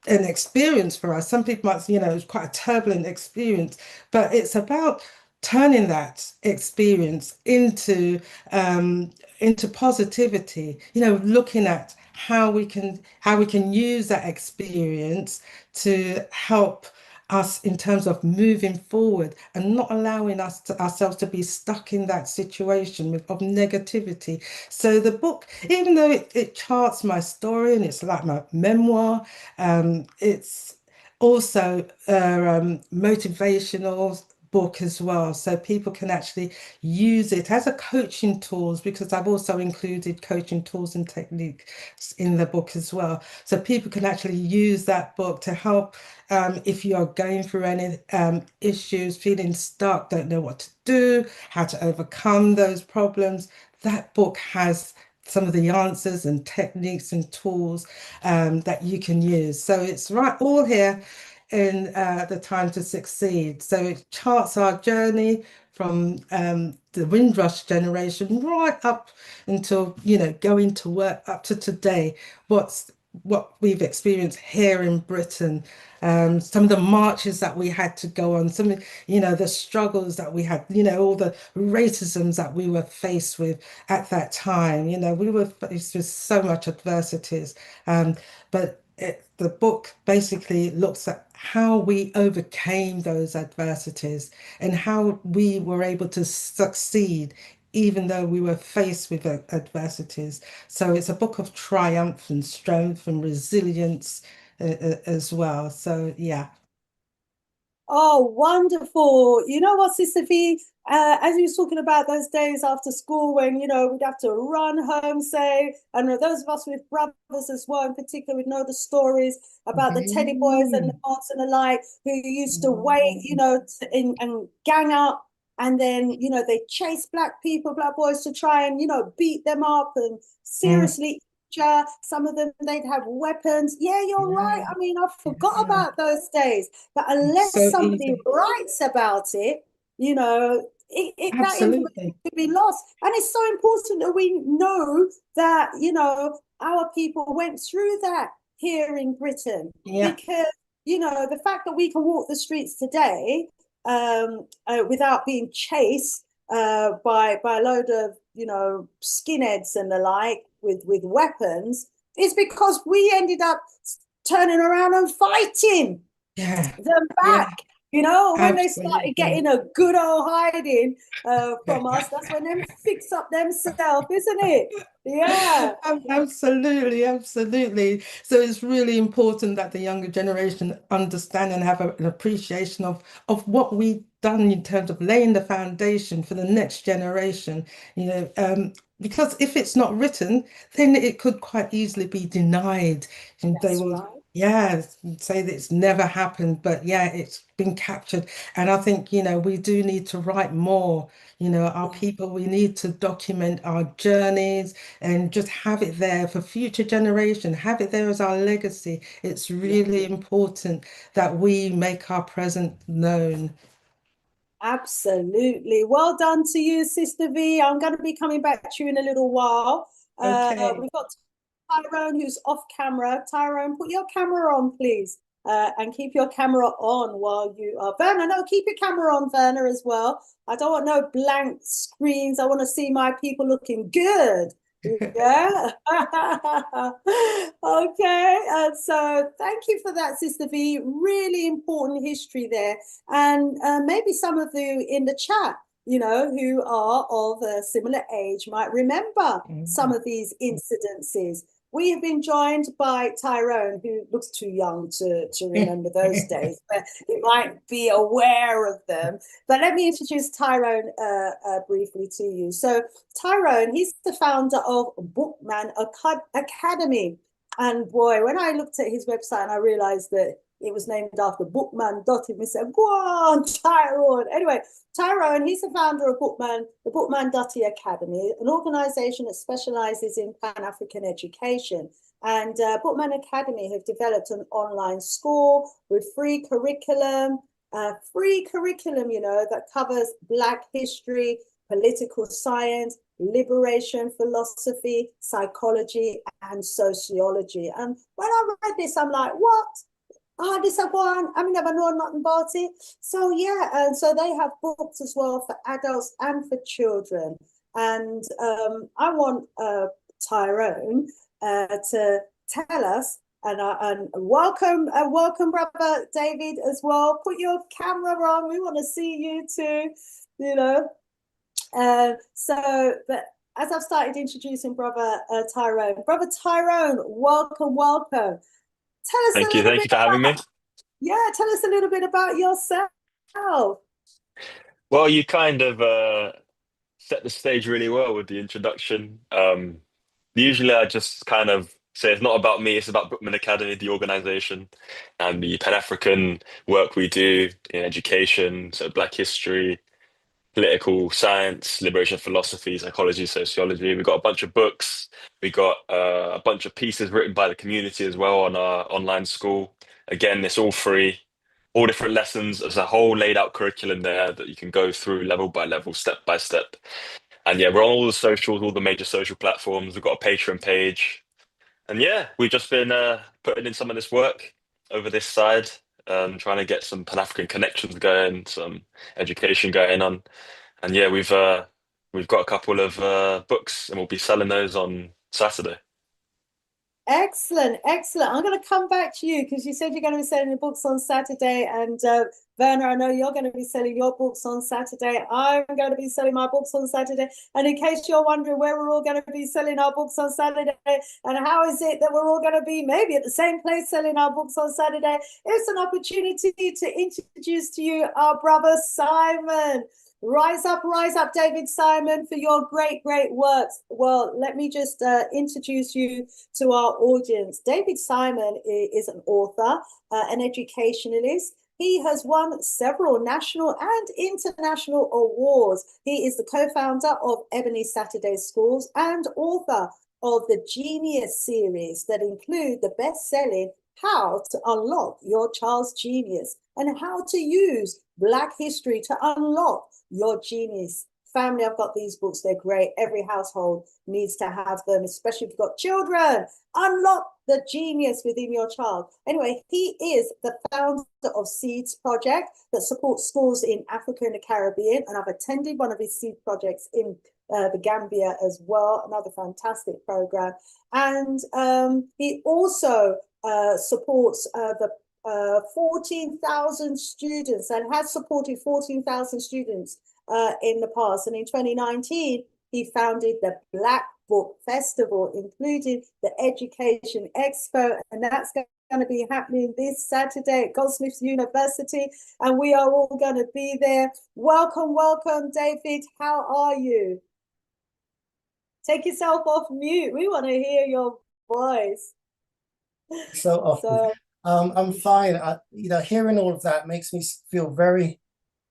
[SPEAKER 2] an experience for us. Some people might, it was quite a turbulent experience, but it's about turning that experience into positivity, looking at how we can use that experience to help us in terms of moving forward and not allowing ourselves to be stuck in that situation of negativity. So the book, even though it charts my story and it's like my memoir, it's also a motivational book as well, so people can actually use it as a coaching tools because I've also included coaching tools and techniques in the book as well. So people can actually use that book to help if you're going through any issues, feeling stuck, don't know what to do, how to overcome those problems. That book has some of the answers and techniques and tools that you can use. So it's right all here in the Time to Succeed. So it charts our journey from the Windrush generation right up until, going to work up to today. What we've experienced here in Britain, some of the marches that we had to go on, the struggles that we had, all the racisms that we were faced with at that time. We were faced with so much adversities. But the book basically looks at how we overcame those adversities and how we were able to succeed even though we were faced with adversities. So it's a book of triumph and strength and resilience as well. So yeah.
[SPEAKER 1] Oh, wonderful. You know what, Sister V, as you was talking about those days after school when, we'd have to run home, say, and those of us with brothers as well, in particular, would know the stories about the teddy boys and the
[SPEAKER 2] Mm,
[SPEAKER 1] aunts and the like who used to wait,
[SPEAKER 2] mm,
[SPEAKER 1] and gang up. And then, they chase black people, black boys to try and, beat them up and
[SPEAKER 2] mm.
[SPEAKER 1] seriously some of them, they'd have weapons. Yeah, you're right.
[SPEAKER 2] Yeah,
[SPEAKER 1] I mean, I forgot
[SPEAKER 2] yeah.
[SPEAKER 1] about those days. But
[SPEAKER 2] It's
[SPEAKER 1] unless
[SPEAKER 2] so
[SPEAKER 1] somebody
[SPEAKER 2] easy.
[SPEAKER 1] writes about it, that information
[SPEAKER 2] Absolutely.
[SPEAKER 1] could be lost. And it's so important that we know that, our people went through that here in Britain
[SPEAKER 2] Yeah,
[SPEAKER 1] because, the fact that we can walk the streets today without being chased by a load of, skinheads and the like with weapons is because we ended up turning around and fighting
[SPEAKER 2] yeah,
[SPEAKER 1] them
[SPEAKER 2] yeah.
[SPEAKER 1] back. When they started
[SPEAKER 2] Absolutely.
[SPEAKER 1] getting a good old hiding from us, that's when them fix up themselves, isn't it? Yeah,
[SPEAKER 2] Absolutely, absolutely. So it's really important that the younger generation understand and have an appreciation of what we've done in terms of laying the foundation for the next generation. Because if it's not written, then it could quite easily be denied, and they
[SPEAKER 1] that's
[SPEAKER 2] will,
[SPEAKER 1] right.
[SPEAKER 2] yeah, say that it's never happened, but yeah, it's been captured. And I think, we do need to write more. Our
[SPEAKER 1] Yeah,
[SPEAKER 2] people, we need to document our journeys and just have it there for future generation, have it there as our legacy. It's
[SPEAKER 1] yeah.
[SPEAKER 2] really important that we make our present known.
[SPEAKER 1] Absolutely. Well done to you, Sister V. I'm going to be coming back to you in a little while.
[SPEAKER 2] Okay.
[SPEAKER 1] We've got Tyrone who's off camera. Tyrone, put your camera on, please, and keep your camera on while you are. Werner, no, keep your camera on, Werner, as well. I don't want no blank screens. I want to see my people looking good. Yeah. Okay. So thank you for that, Sister V. Really important history there. And maybe some of you in the chat, who are of a similar age might remember some
[SPEAKER 2] Mm.
[SPEAKER 1] of these incidences. We have been joined by Tyrone, who looks too young to remember those days, but he might be aware of them. But let me introduce Tyrone briefly to you. So, Tyrone, he's the founder of Bookman Academy. And boy, when I looked at his website and I realized that it was named after Bookman Dottie, we said, go on, Tyrone. Anyway, Tyrone, he's the founder of the Bookman Dottie Academy, an organization that specializes in Pan African education. And Bookman Academy have developed an online school with free curriculum, that covers Black history, political science, liberation philosophy, psychology, and sociology. And when I read this, I'm like, what? This one, I mean, never know nothing about it. So yeah, and so they have books as well for adults and for children. And I want Tyrone to tell us, and welcome, brother David, as well. Put your camera on. We want to see you too. You know, but as I've started introducing brother Tyrone, welcome. Tell us a
[SPEAKER 3] Thank you.
[SPEAKER 1] little
[SPEAKER 3] Thank
[SPEAKER 1] bit
[SPEAKER 3] you for having me.
[SPEAKER 1] about, yeah, tell us a little bit about yourself.
[SPEAKER 3] Well, you kind of set the stage really well with the introduction. Usually I just kind of say it's not about me, it's about Brookman Academy, the organization, and the Pan-African work we do in education, so Black history, political science, liberation philosophy, psychology, sociology. We've got a bunch of books. We got a bunch of pieces written by the community as well on our online school. Again, it's all free, all different lessons. There's a whole laid out curriculum there that you can go through level by level, step by step. And yeah, we're on all the socials, all the major social platforms. We've got a Patreon page. And yeah, we've just been putting in some of this work over this side, trying to get some Pan-African connections going, some education going on. And yeah, we've got a couple of books, and we'll be selling those on Saturday.
[SPEAKER 1] Excellent, excellent. I'm going to come back to you because you said you're going to be selling your books on Saturday. And Werner, I know you're going to be selling your books on Saturday. I'm going to be selling my books on Saturday. And in case you're wondering where we're all going to be selling our books on Saturday and how is it that we're all going to be maybe at the same place selling our books on Saturday, it's an opportunity to introduce to you our brother Simon. Rise up, David Simon, for your great, great works. Well, let me just introduce you to our audience. David Simon is an author, an educationalist. He has won several national and international awards. He is the co-founder of Ebony Saturday Schools and author of the Genius series that include the best-selling How to Unlock Your Child's Genius and How to Use Black History to Unlock Your Genius. Family, I've got these books. They're great. Every household needs to have them, especially if you've got children. Unlock the genius within your child. Anyway, he is the founder of Seeds Project that supports schools in Africa and the Caribbean. And I've attended one of his seed projects in the Gambia as well. Another fantastic program. And he also supports the 14,000 students and has supported 14,000 students in the past. And in 2019, he founded the Black Book Festival, including the Education Expo. And that's going to be happening this Saturday at Goldsmiths University. And we are all going to be there. Welcome, welcome, David. How are you? Take yourself off mute. We want to hear your voice.
[SPEAKER 4] So often. I'm fine. Hearing all of that makes me feel very,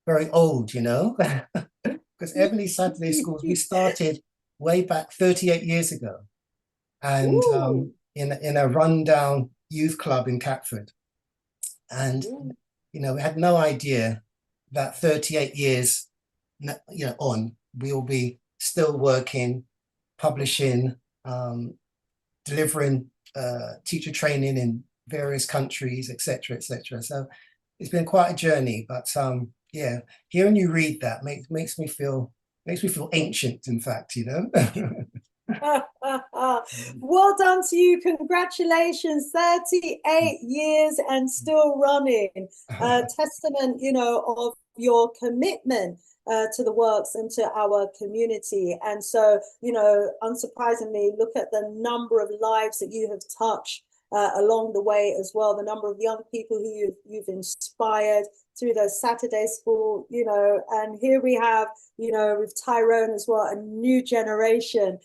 [SPEAKER 4] very old, because Ebony Saturday Schools, we started way back 38 years ago, and in a rundown youth club in Catford. And, we had no idea that 38 years, on, we will be still working, publishing, delivering teacher training in various countries, etc., etc. So it's been quite a journey, but yeah, hearing you read that makes me feel ancient, in fact,
[SPEAKER 1] Well done to you. Congratulations. 38 years and still running. Testament, of your commitment to the works and to our community. And so, unsurprisingly, look at the number of lives that you have touched along the way as well, the number of young people who you've inspired through the Saturday School, and here we have, with Tyrone as well, a new generation,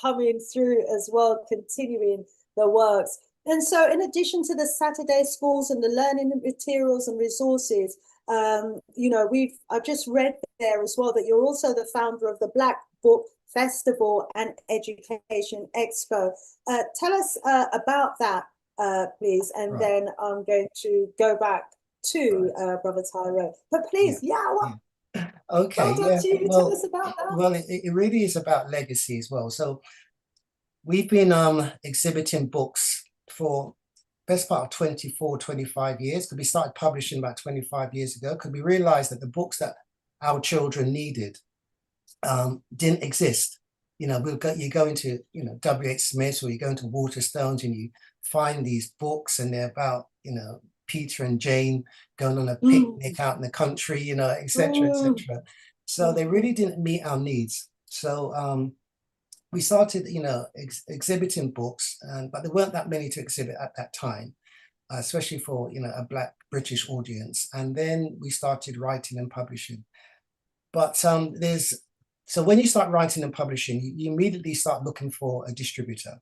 [SPEAKER 1] coming through as well, continuing the works. And so in addition to the Saturday Schools and the learning materials and resources, I've just read there as well that you're also the founder of the Black Book Festival and Education Expo. Tell us about that, please, and then I'm going to go back to Brother Tyrone. But please,
[SPEAKER 4] okay,
[SPEAKER 1] well done to you. Tell us about that.
[SPEAKER 4] Well, it really is about legacy as well. So we've been exhibiting books for best part of 24, 25 years, because we started publishing about 25 years ago, because we realized that the books that our children needed didn't exist. You go into, W.H. Smith, or you go into Waterstones and you find these books and they're about, Peter and Jane going on a picnic out in the country, etc., etc. So they really didn't meet our needs. So we started, exhibiting books, but there weren't that many to exhibit at that time, especially for, a Black British audience. And then we started writing and publishing. But so when you start writing and publishing, you immediately start looking for a distributor.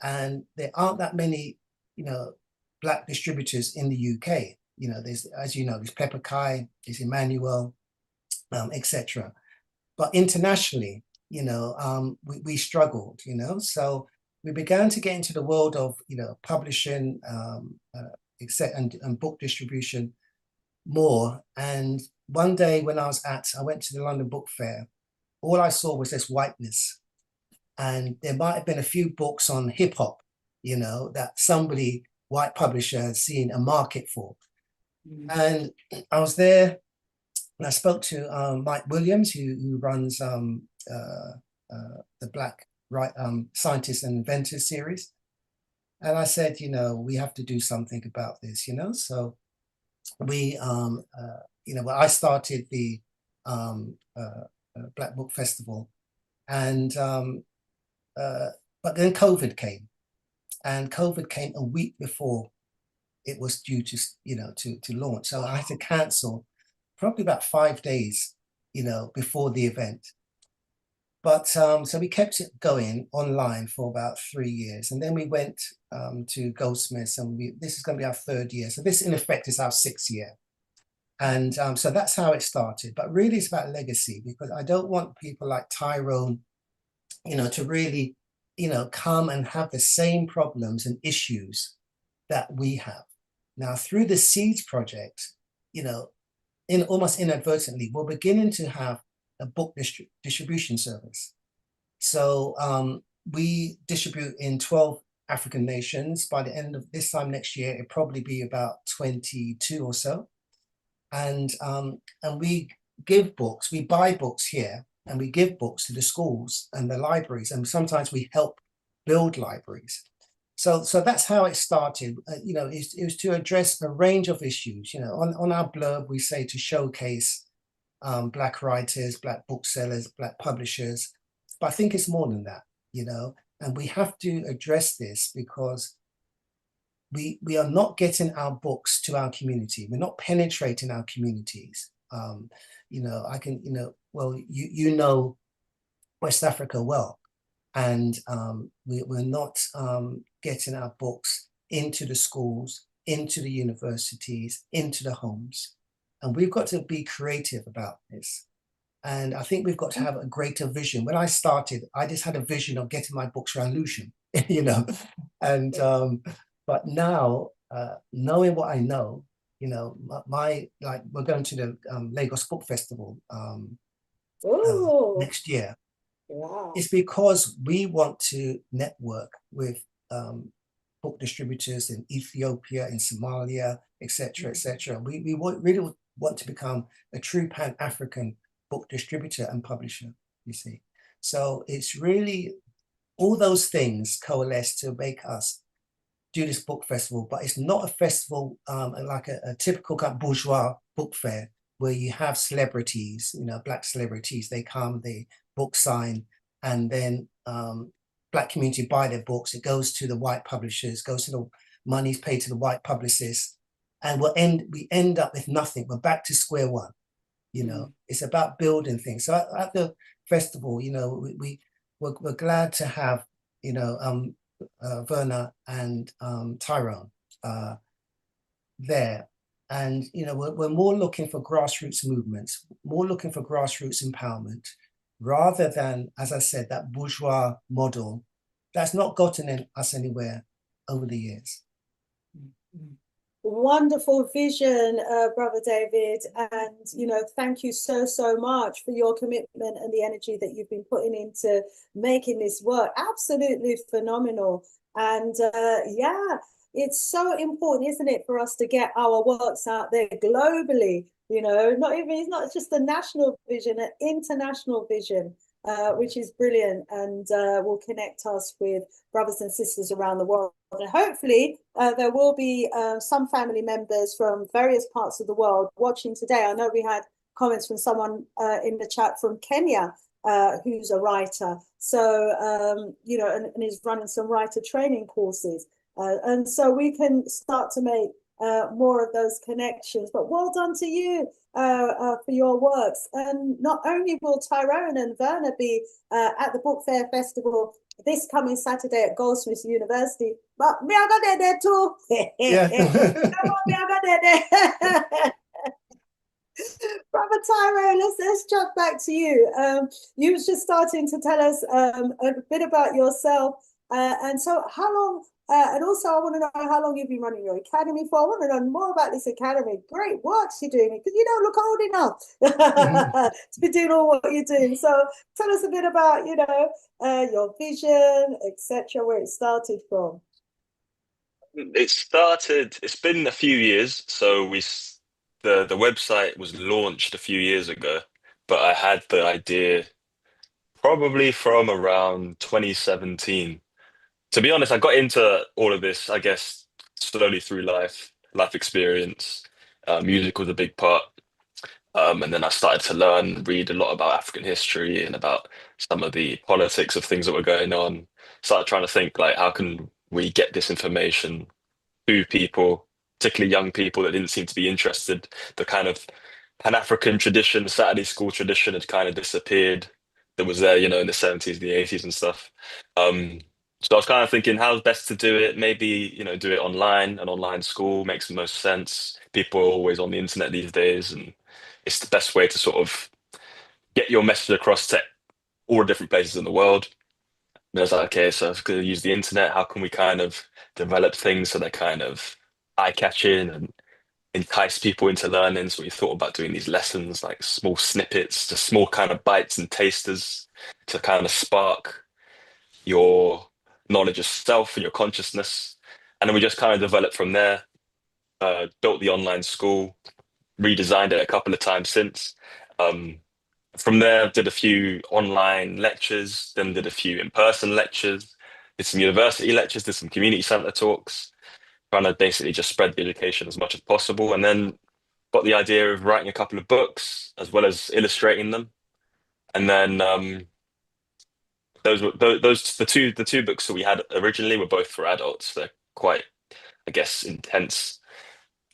[SPEAKER 4] And there aren't that many, Black distributors in the UK. There's, as there's Pepper Kai, there's Emmanuel, etc. But internationally, we struggled, so we began to get into the world of, publishing, and book distribution more. And one day when I went to the London Book Fair, all I saw was this whiteness. And there might have been a few books on hip hop, that somebody, white publisher, has seen a market for. And I was there and I spoke to Mike Williams, who runs the Black scientists and inventors series. And I said, we have to do something about this, So we, well, I started the Black Book Festival, and but then COVID came, and COVID came a week before it was due to, to launch. So I had to cancel probably about 5 days, before the event. But so we kept it going online for about 3 years, and then we went to Goldsmiths, and this is going to be our 3rd year. So this, in effect, is our 6th year. And so that's how it started. But really, it's about legacy, because I don't want people like Tyrone, to really, come and have the same problems and issues that we have. Now, through the Seeds project, almost inadvertently, we're beginning to have a book distribution service. So we distribute in 12 African nations. By the end of this time next year, it'll probably be about 22 or so. And we give books, we buy books here, and we give books to the schools and the libraries, and sometimes we help build libraries. So that's how it started. It was to address a range of issues. On our blurb, we say to showcase Black writers, Black booksellers, Black publishers. But I think it's more than that, and we have to address this because we are not getting our books to our community. We're not penetrating our communities. I can, well, you know West Africa well, and we're not getting our books into the schools, into the universities, into the homes. And we've got to be creative about this. And I think we've got to have a greater vision. When I started, I just had a vision of getting my books around Lucian, and but now, knowing what I know, we're going to the Lagos Book Festival next year.
[SPEAKER 1] Wow.
[SPEAKER 4] It's because we want to network with book distributors in Ethiopia, in Somalia, etc., etc. We really want to become a true Pan-African book distributor and publisher, you see. So it's really all those things coalesce to make us do this book festival, but it's not a festival like a typical kind of bourgeois book fair where you have celebrities, Black celebrities. They come, they book sign, and then Black community buy their books. It goes to the white publishers, goes to the money's paid to the white publicists, and we end up with nothing. We're back to square one. It's about building things. So at the festival, we're glad to have Verna and Tyrone there. And, we're more looking for grassroots movements, more looking for grassroots empowerment, rather than, as I said, that bourgeois model that's not gotten us anywhere over the years.
[SPEAKER 1] Wonderful vision, Brother David. And, thank you so much for your commitment and the energy that you've been putting into making this work. Absolutely phenomenal. And yeah, it's so important, isn't it, for us to get our works out there globally, it's not just a national vision, an international vision, which is brilliant, and will connect us with brothers and sisters around the world. And hopefully there will be some family members from various parts of the world watching today. I know we had comments from someone in the chat from Kenya, who's a writer. So, and is running some writer training courses. And so we can start to make more of those connections. But well done to you for your works. And not only will Tyrone and Verna be at the Book Fair Festival this coming Saturday at Goldsmiths University, but me, I got there too.
[SPEAKER 4] Yeah.
[SPEAKER 1] Me, I got there. Brother Tyrone, let's jump back to you. You was just starting to tell us a bit about yourself. And so how long, and also I want to know how long you've been running your academy for. I want to know more about this academy. Great works you're doing, because you don't look old enough to be doing all what you're doing. So tell us a bit about, your vision, etc., where it started from.
[SPEAKER 3] It's been a few years. So the website was launched a few years ago, but I had the idea Probably from around 2017. To be honest, I got into all of this, I guess, slowly through life experience. Music was a big part. And then I started to read a lot about African history and about some of the politics of things that were going on. Started trying to think like, how can we get this information to people, particularly young people that didn't seem to be interested. The kind of Pan-African tradition, Saturday school tradition had kind of disappeared. That was there, in the 70s, the 80s and stuff. Um, so I was kind of thinking how's best to do it. Maybe, do it online. An online school makes the most sense. People are always on the internet these days, and it's the best way to sort of get your message across to all the different places in the world. And I was like, okay, so if we're going to use the internet, how can we kind of develop things so they're kind of eye-catching and entice people into learning? So we thought about doing these lessons, like small snippets, just small kind of bites and tasters to kind of spark your knowledge of self and your consciousness. And then we just kind of developed from there, built the online school, redesigned it a couple of times since. Um, from there, did a few online lectures, then did a few in-person lectures, did some university lectures, did some community center talks, trying to basically just spread the education as much as possible. And then got the idea of writing a couple of books as well as illustrating them. And then those the two books that we had originally were both for adults. They're quite, I guess, intense.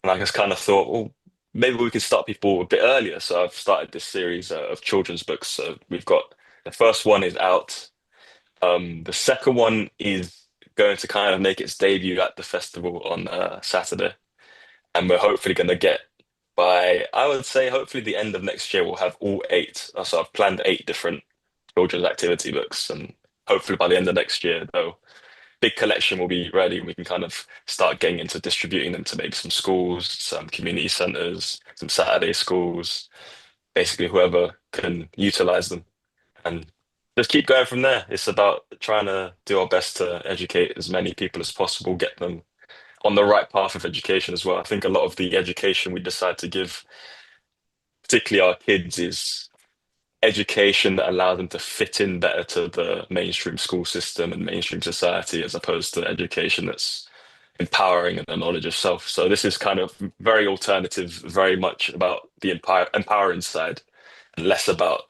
[SPEAKER 3] And I just kind of thought, well, maybe we could start people a bit earlier. So I've started this series of children's books. So we've got the first one is out. The second one is going to kind of make its debut at the festival on Saturday. And we're hopefully going to get by, I would say, hopefully the end of next year, we'll have all eight. So I've planned eight different children's activity books. And hopefully by the end of next year, though, big collection will be ready and we can kind of start getting into distributing them to maybe some schools, some community centers, some Saturday schools, basically whoever can utilize them and just keep going from there. It's about trying to do our best to educate as many people as possible, get them on the right path of education as well. I think a lot of the education we decide to give, particularly our kids, is education that allows them to fit in better to the mainstream school system and mainstream society, as opposed to education that's empowering and the knowledge of self. So this is kind of very alternative, very much about the empowering side, and less about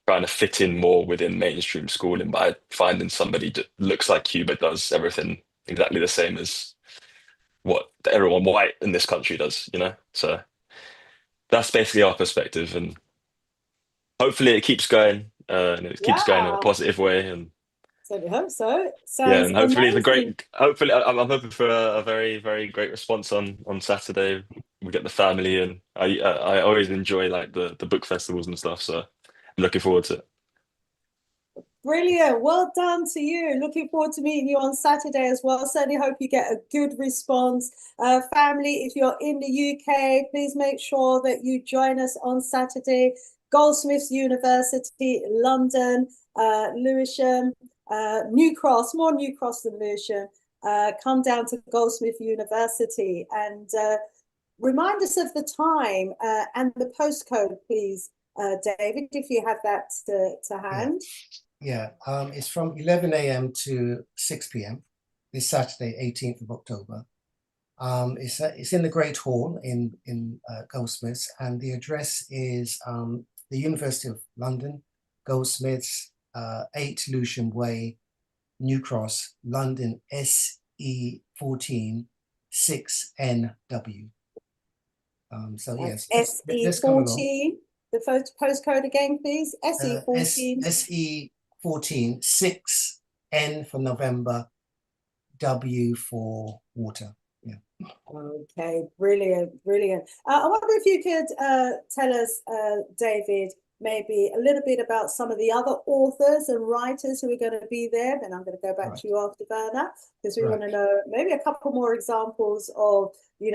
[SPEAKER 3] trying to fit in more within mainstream schooling by finding somebody that looks like you but does everything exactly the same as what everyone white in this country does. So that's basically our perspective, and hopefully it keeps going, and it keeps going in a
[SPEAKER 1] Yeah,
[SPEAKER 3] positive way. And
[SPEAKER 1] so we hope so.
[SPEAKER 3] yeah,
[SPEAKER 1] Sounds
[SPEAKER 3] and hopefully it's a
[SPEAKER 1] amazing.
[SPEAKER 3] great. Hopefully, I'm hoping for a very, very great response on Saturday. We get the family, and I always enjoy like the book festivals and stuff. So I'm looking forward to it.
[SPEAKER 1] Brilliant. Well done to you. Looking forward to meeting you on Saturday as well. Certainly hope you get a good response. Family, if you're in the UK, please make sure that you join us on Saturday. Goldsmiths University, London, Lewisham, New Cross, more New Cross than Lewisham. Come down to Goldsmith University and remind us of the time and the postcode, please, David, if you have that to hand.
[SPEAKER 4] Yeah, it's from 11 a.m. to 6 p.m. this Saturday, 18th of October. It's in the Great Hall in Goldsmiths, and the address is the University of London, Goldsmiths, 8 Lewisham Way, New Cross, London, SE14 6NW. So yes, let's come along.
[SPEAKER 1] SE14. The first postcode again, please. SE14.
[SPEAKER 4] SE14 6N for November, W for water. Yeah.
[SPEAKER 1] Okay, brilliant, brilliant. I wonder if you could tell us, David, maybe a little bit about some of the other authors and writers who are going to be there. Then I'm going to go back to you after Werner, because we want to know maybe a couple more examples of,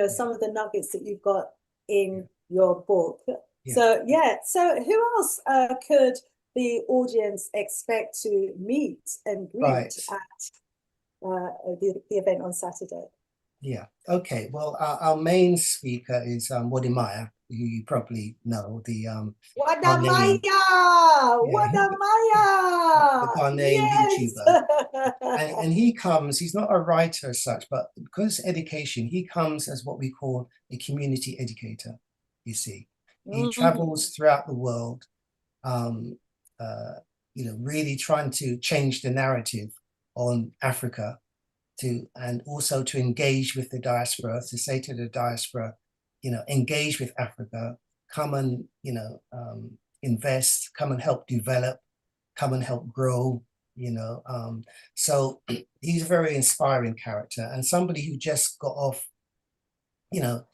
[SPEAKER 1] some of the nuggets that you've got in your book. So who else could the audience expect to meet and greet at the event on Saturday?
[SPEAKER 4] Yeah. Okay. Well, our main speaker is Wodimaya, who you probably know, Ghanaian,
[SPEAKER 1] Wadamaya!
[SPEAKER 4] yeah, the
[SPEAKER 1] Wadamaya!
[SPEAKER 4] Ghanaian
[SPEAKER 1] Yes!
[SPEAKER 4] YouTuber. And he comes, he's not a writer as such, but because education, he comes as what we call a community educator, you see. He
[SPEAKER 1] Mhm.
[SPEAKER 4] travels throughout the world, um, uh, really trying to change the narrative on Africa and also to engage with the diaspora, to say to the diaspora, engage with Africa, come and, invest, come and help develop, come and help grow, you know. So he's a very inspiring character and somebody who just got off, you know,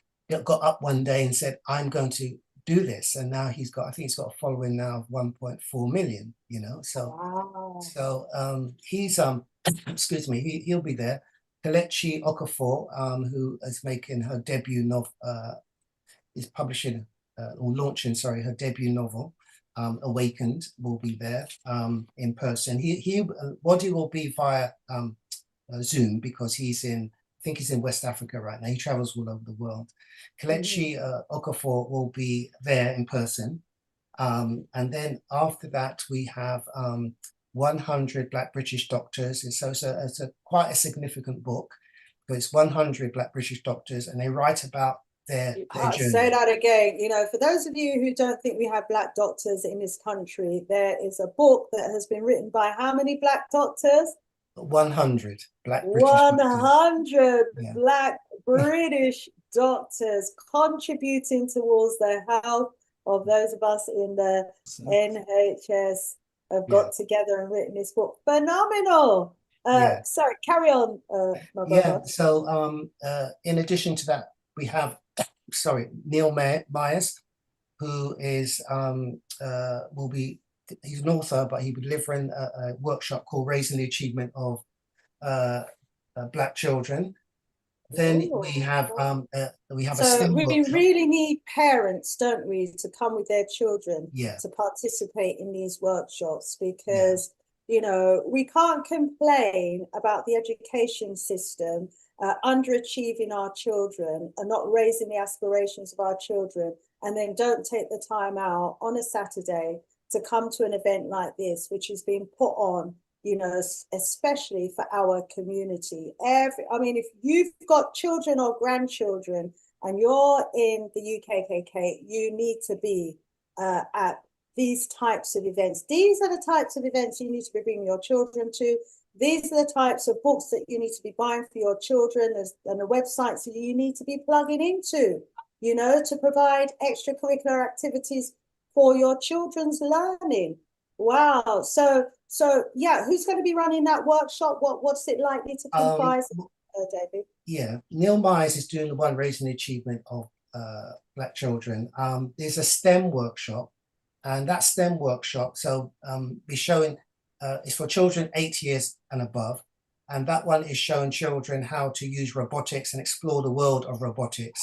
[SPEAKER 4] got up one day and said, I'm going to do this. And now I think he's got a following now of 1.4 million, So
[SPEAKER 1] Wow.
[SPEAKER 4] he's excuse me, he'll be there. Kelechi Okafor, who is making her debut novel, is publishing or launching, sorry, her debut novel, Awakened, will be there in person. Wadi will be via Zoom because I think he's in West Africa right now. He travels all over the world. Kelechi Okafor will be there in person. And then after that, we have 100 Black British Doctors. And so it's a quite a significant book, but it's 100 Black British doctors, and they write about their
[SPEAKER 1] Say
[SPEAKER 4] journey.
[SPEAKER 1] that again. For those of you who don't think we have Black doctors in this country, there is a book that has been written by how many Black doctors?
[SPEAKER 4] 100 Black British doctors.
[SPEAKER 1] 100
[SPEAKER 4] Yeah.
[SPEAKER 1] Black British doctors contributing towards the health of those of us in the NHS have got together and written this book. Phenomenal.
[SPEAKER 4] Yeah.
[SPEAKER 1] Sorry, carry on, my brother.
[SPEAKER 4] So in addition to that, we have Neil Myers, who is he's an author, but he'll be delivering a workshop called Raising the Achievement of Black Children. Then we have a
[SPEAKER 1] So
[SPEAKER 4] STEM
[SPEAKER 1] we
[SPEAKER 4] workshop.
[SPEAKER 1] really need parents, don't we, to come with their children
[SPEAKER 4] Yeah.
[SPEAKER 1] to participate in these workshops because, we can't complain about the education system underachieving our children and not raising the aspirations of our children, and then don't take the time out on a Saturday to come to an event like this, which is being put on, especially for our community. If you've got children or grandchildren and you're in the UKKK, you need to be at these types of events. These are the types of events you need to be bringing your children to. These are the types of books that you need to be buying for your children and the websites that you need to be plugging into, to provide extracurricular activities for your children's learning. Wow. So yeah, who's going to be running that workshop? What's it likely to comprise, David?
[SPEAKER 4] Yeah, Neil Myers is doing the one raising the achievement of Black children. There's a STEM workshop, and that STEM workshop, be showing it's for children 8 years and above, and that one is showing children how to use robotics and explore the world of robotics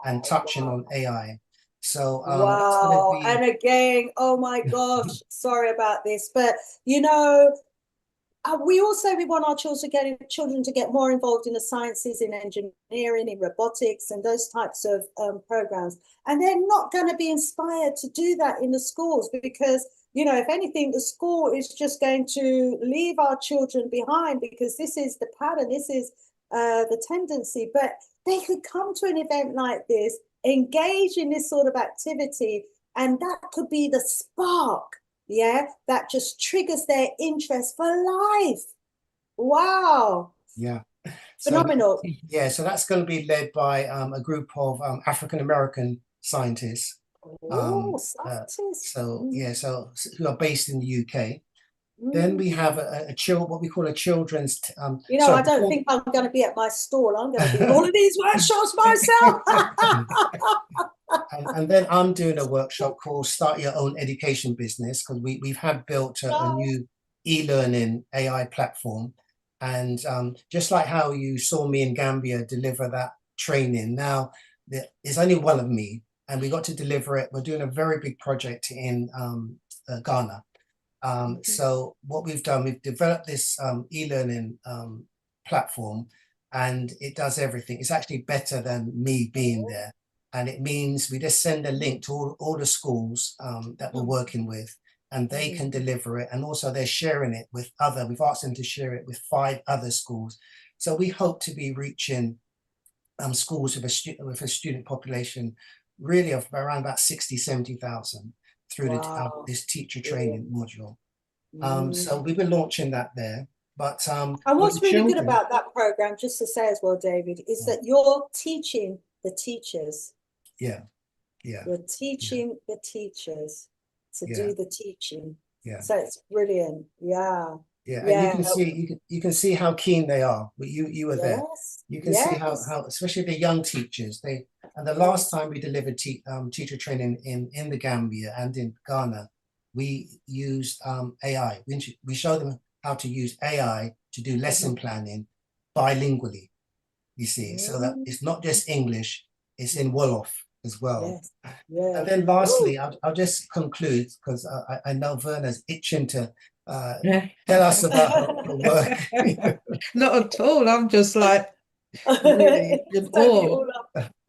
[SPEAKER 4] and touching on AI. So that's going to
[SPEAKER 1] Wow.
[SPEAKER 4] be.
[SPEAKER 1] And again, oh my gosh, sorry about this, but we all say we want our children to get more involved in the sciences, in engineering, in robotics, and those types of programs. And they're not going to be inspired to do that in the schools because, if anything, the school is just going to leave our children behind because this is the pattern, this is the tendency. But they could come to an event like this, engage in this sort of activity, and that could be the spark, that just triggers their interest for life. Wow.
[SPEAKER 4] Yeah.
[SPEAKER 1] Phenomenal.
[SPEAKER 4] So that's going to be led by a group of African American scientists.
[SPEAKER 1] Scientists.
[SPEAKER 4] So who are based in the UK. Then we have what we call a children's.
[SPEAKER 1] I don't think I'm going to be at my stall. I'm going to be in all of these workshops myself.
[SPEAKER 4] And then I'm doing a workshop called Start Your Own Education Business because we've had built a new e-learning AI platform. And just like how you saw me in Gambia deliver that training, now there's only one of me, and we got to deliver it. We're doing a very big project in Ghana. So what we've done, we've developed this e-learning platform, and it does everything. It's actually better than me being there. And it means we just send a link to all the schools that we're working with, and they can deliver it. And also they're sharing it with we've asked them to share it with 5 other schools. So we hope to be reaching schools with a student population really of around about 60, 70,000 through this teacher training module. So we were launching that there. But
[SPEAKER 1] and
[SPEAKER 4] for
[SPEAKER 1] what's
[SPEAKER 4] the
[SPEAKER 1] really good
[SPEAKER 4] children,
[SPEAKER 1] about that program, just to say as well, David, is that you're teaching the teachers.
[SPEAKER 4] yeah.
[SPEAKER 1] You're teaching the teachers to
[SPEAKER 4] Yeah.
[SPEAKER 1] do the teaching.
[SPEAKER 4] Yeah.
[SPEAKER 1] So it's brilliant. Yeah.
[SPEAKER 4] Yeah, and
[SPEAKER 1] Yeah.
[SPEAKER 4] you can see how keen they are. You were there.
[SPEAKER 1] Yes.
[SPEAKER 4] You can see how especially the young teachers, and the last time we delivered teacher training in the Gambia and in Ghana, we used AI. We showed them how to use AI to do lesson planning bilingually, you see, so that it's not just English, it's in Wolof as well.
[SPEAKER 1] Yes. Yeah.
[SPEAKER 4] And then lastly, I'll just conclude because I know Verna's itching to tell us about her work.
[SPEAKER 2] Not at all. I'm just like really in awe.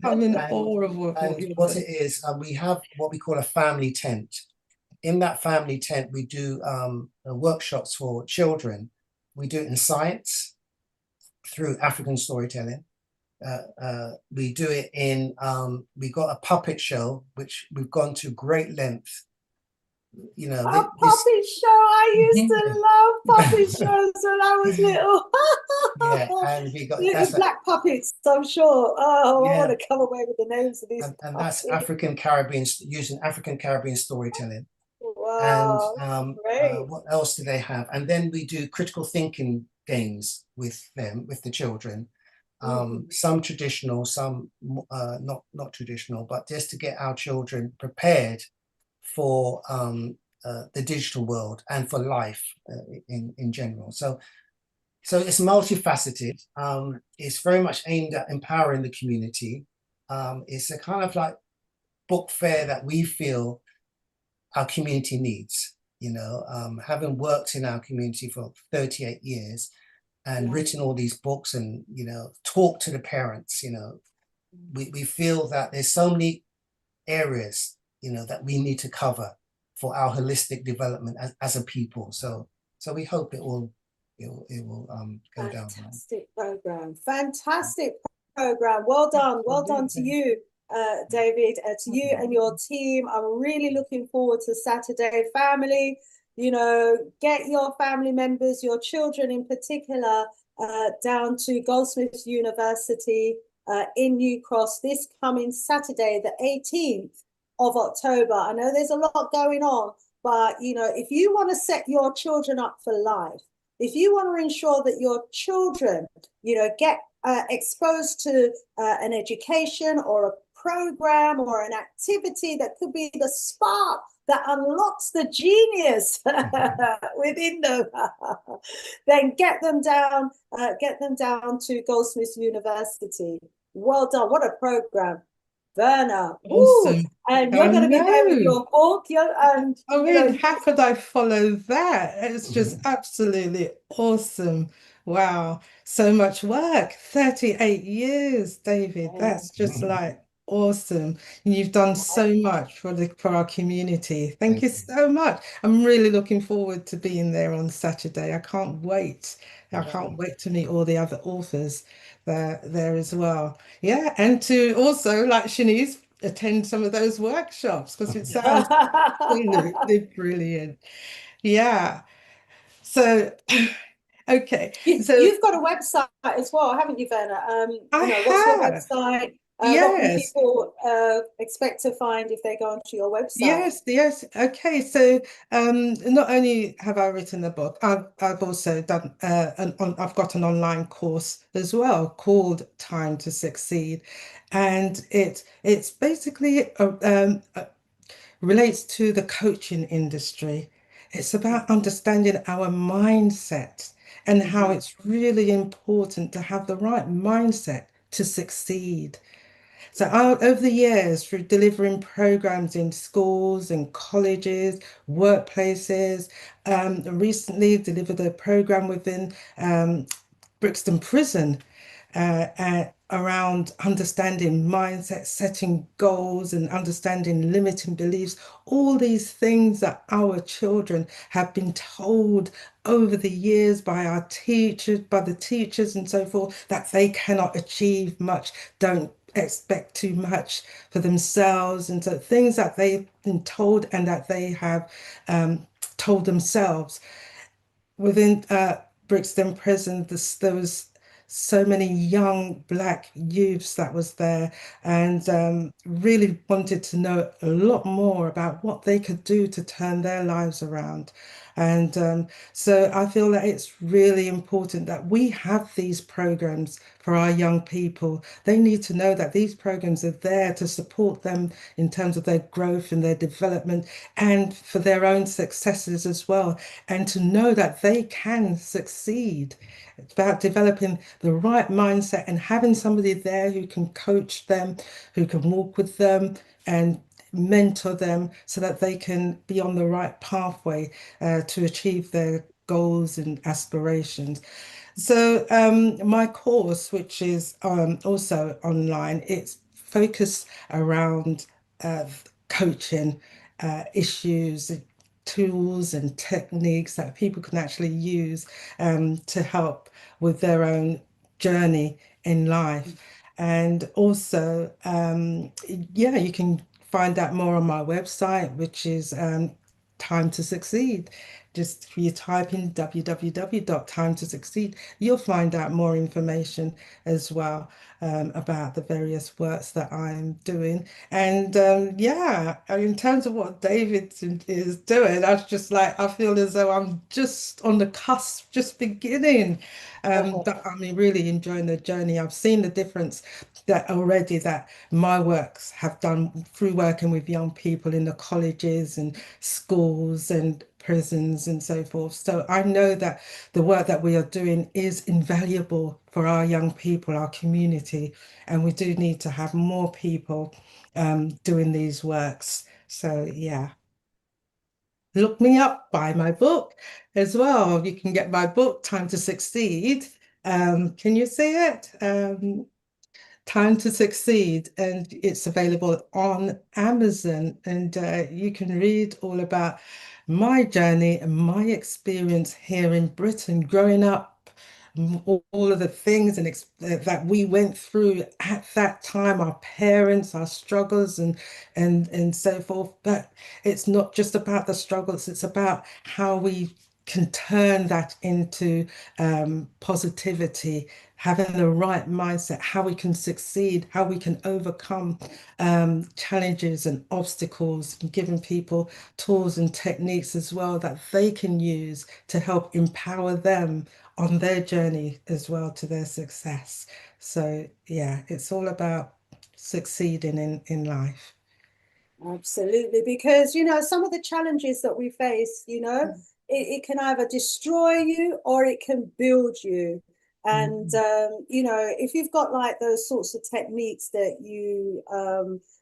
[SPEAKER 2] I'm in awe of what you're
[SPEAKER 4] what
[SPEAKER 2] doing.
[SPEAKER 4] it is, we have what we call a family tent. In that family tent, we do workshops for children. We do it in science through African storytelling. We do it in, we got a puppet show, which we've gone to great length. You know,
[SPEAKER 1] puppet show. I used to love puppet shows when I was little.
[SPEAKER 4] Yeah, and we got
[SPEAKER 1] little black puppets, I'm sure. Oh, I want to come away with the names of these.
[SPEAKER 4] And that's African Caribbean, using African Caribbean storytelling.
[SPEAKER 1] Wow,
[SPEAKER 4] And
[SPEAKER 1] great.
[SPEAKER 4] what else do they have? And then we do critical thinking games with them, with the children. Some traditional, some not traditional, but just to get our children prepared for the digital world and for life in general. So it's multifaceted. It's very much aimed at empowering the community. It's a kind of like book fair that we feel our community needs. You know, having worked in our community for 38 years and written all these books and, you know, talked to the parents, you know, we feel that there's so many areas, you know, that we need to cover for our holistic development as a people. So we hope it will go down.
[SPEAKER 1] Fantastic program. Fantastic program. Well done. Well done to you, David, to you and your team. I'm really looking forward to Saturday. Family, you know, get your family members, your children in particular, down to Goldsmiths University in New Cross this coming Saturday, the 18th of October. I know there's a lot going on, but, you know, if you want to set your children up for life, if you want to ensure that your children, you know, get exposed to an education or a program or an activity that could be the spark that unlocks the genius within them, then get them down to Goldsmiths University. Well done. What a program. Verna.
[SPEAKER 2] Awesome.
[SPEAKER 1] And you're going to be there with your book.
[SPEAKER 2] I mean, how could I follow that? It's just absolutely awesome. Wow. So much work. 38 years, David. That's just like awesome. You've done so much for our community. Thank you so much. I'm really looking forward to being there on Saturday. I can't wait. I can't wait to meet all the other authors there as well. Yeah, and to also, like Shanice, attend some of those workshops because it sounds absolutely brilliant. Yeah. So, okay. So
[SPEAKER 1] you've got a website as well, haven't you, Verna?
[SPEAKER 2] I
[SPEAKER 1] what's your
[SPEAKER 2] have.
[SPEAKER 1] website?
[SPEAKER 2] Yes.
[SPEAKER 1] What can people expect to find if they go onto your website?
[SPEAKER 2] Yes. Okay. So not only have I written a book, I've also done I've got an online course as well called Time to Succeed, and it's basically relates to the coaching industry. It's about understanding our mindset and how it's really important to have the right mindset to succeed. So over the years, through delivering programs in schools and colleges, workplaces, recently delivered a program within Brixton Prison. around understanding mindset, setting goals, and understanding limiting beliefs, all these things that our children have been told over the years by our teachers, by the teachers and so forth, that they cannot achieve much, don't expect too much for themselves. And so things that they've been told and that they have told themselves within Brixton Prison, there was so many young black youths that was there, and really wanted to know a lot more about what they could do to turn their lives around. And so I feel that it's really important that we have these programs for our young people. They need to know that these programs are there to support them in terms of their growth and their development and for their own successes as well, and to know that they can succeed. It's about developing the right mindset and having somebody there who can coach them, who can walk with them and mentor them so that they can be on the right pathway to achieve their goals and aspirations. So my course, which is also online, it's focused around coaching issues, tools and techniques that people can actually use to help with their own journey in life. And also, yeah, you can find out more on my website, which is Time to Succeed. Just if you type in www.time2succeed, you'll find out more information as well about the various works that I'm doing. And yeah, in terms of what David is doing, I was just like, I feel as though I'm just on the cusp, just beginning. But I'm really enjoying the journey. I've seen the difference that already that my works have done through working with young people in the colleges and schools and prisons and so forth. So I know that the work that we are doing is invaluable for our young people, our community, and we do need to have more people doing these works. So yeah. Look me up, buy my book as well. You can get my book, Time to Succeed. Can you see it? Time to Succeed, and it's available on Amazon. And you can read all about my journey and my experience here in Britain, growing up, all of the things that we went through at that time, our parents, our struggles, and so forth. But it's not just about the struggles; it's about how we can turn that into positivity, having the right mindset, how we can succeed, how we can overcome challenges and obstacles, and giving people tools and techniques as well that they can use to help empower them on their journey as well to their success. So yeah, it's all about succeeding in life.
[SPEAKER 1] Absolutely, because some of the challenges that we face, it can either destroy you or it can build you. And
[SPEAKER 2] Mhm.
[SPEAKER 1] if you've got like those sorts of techniques that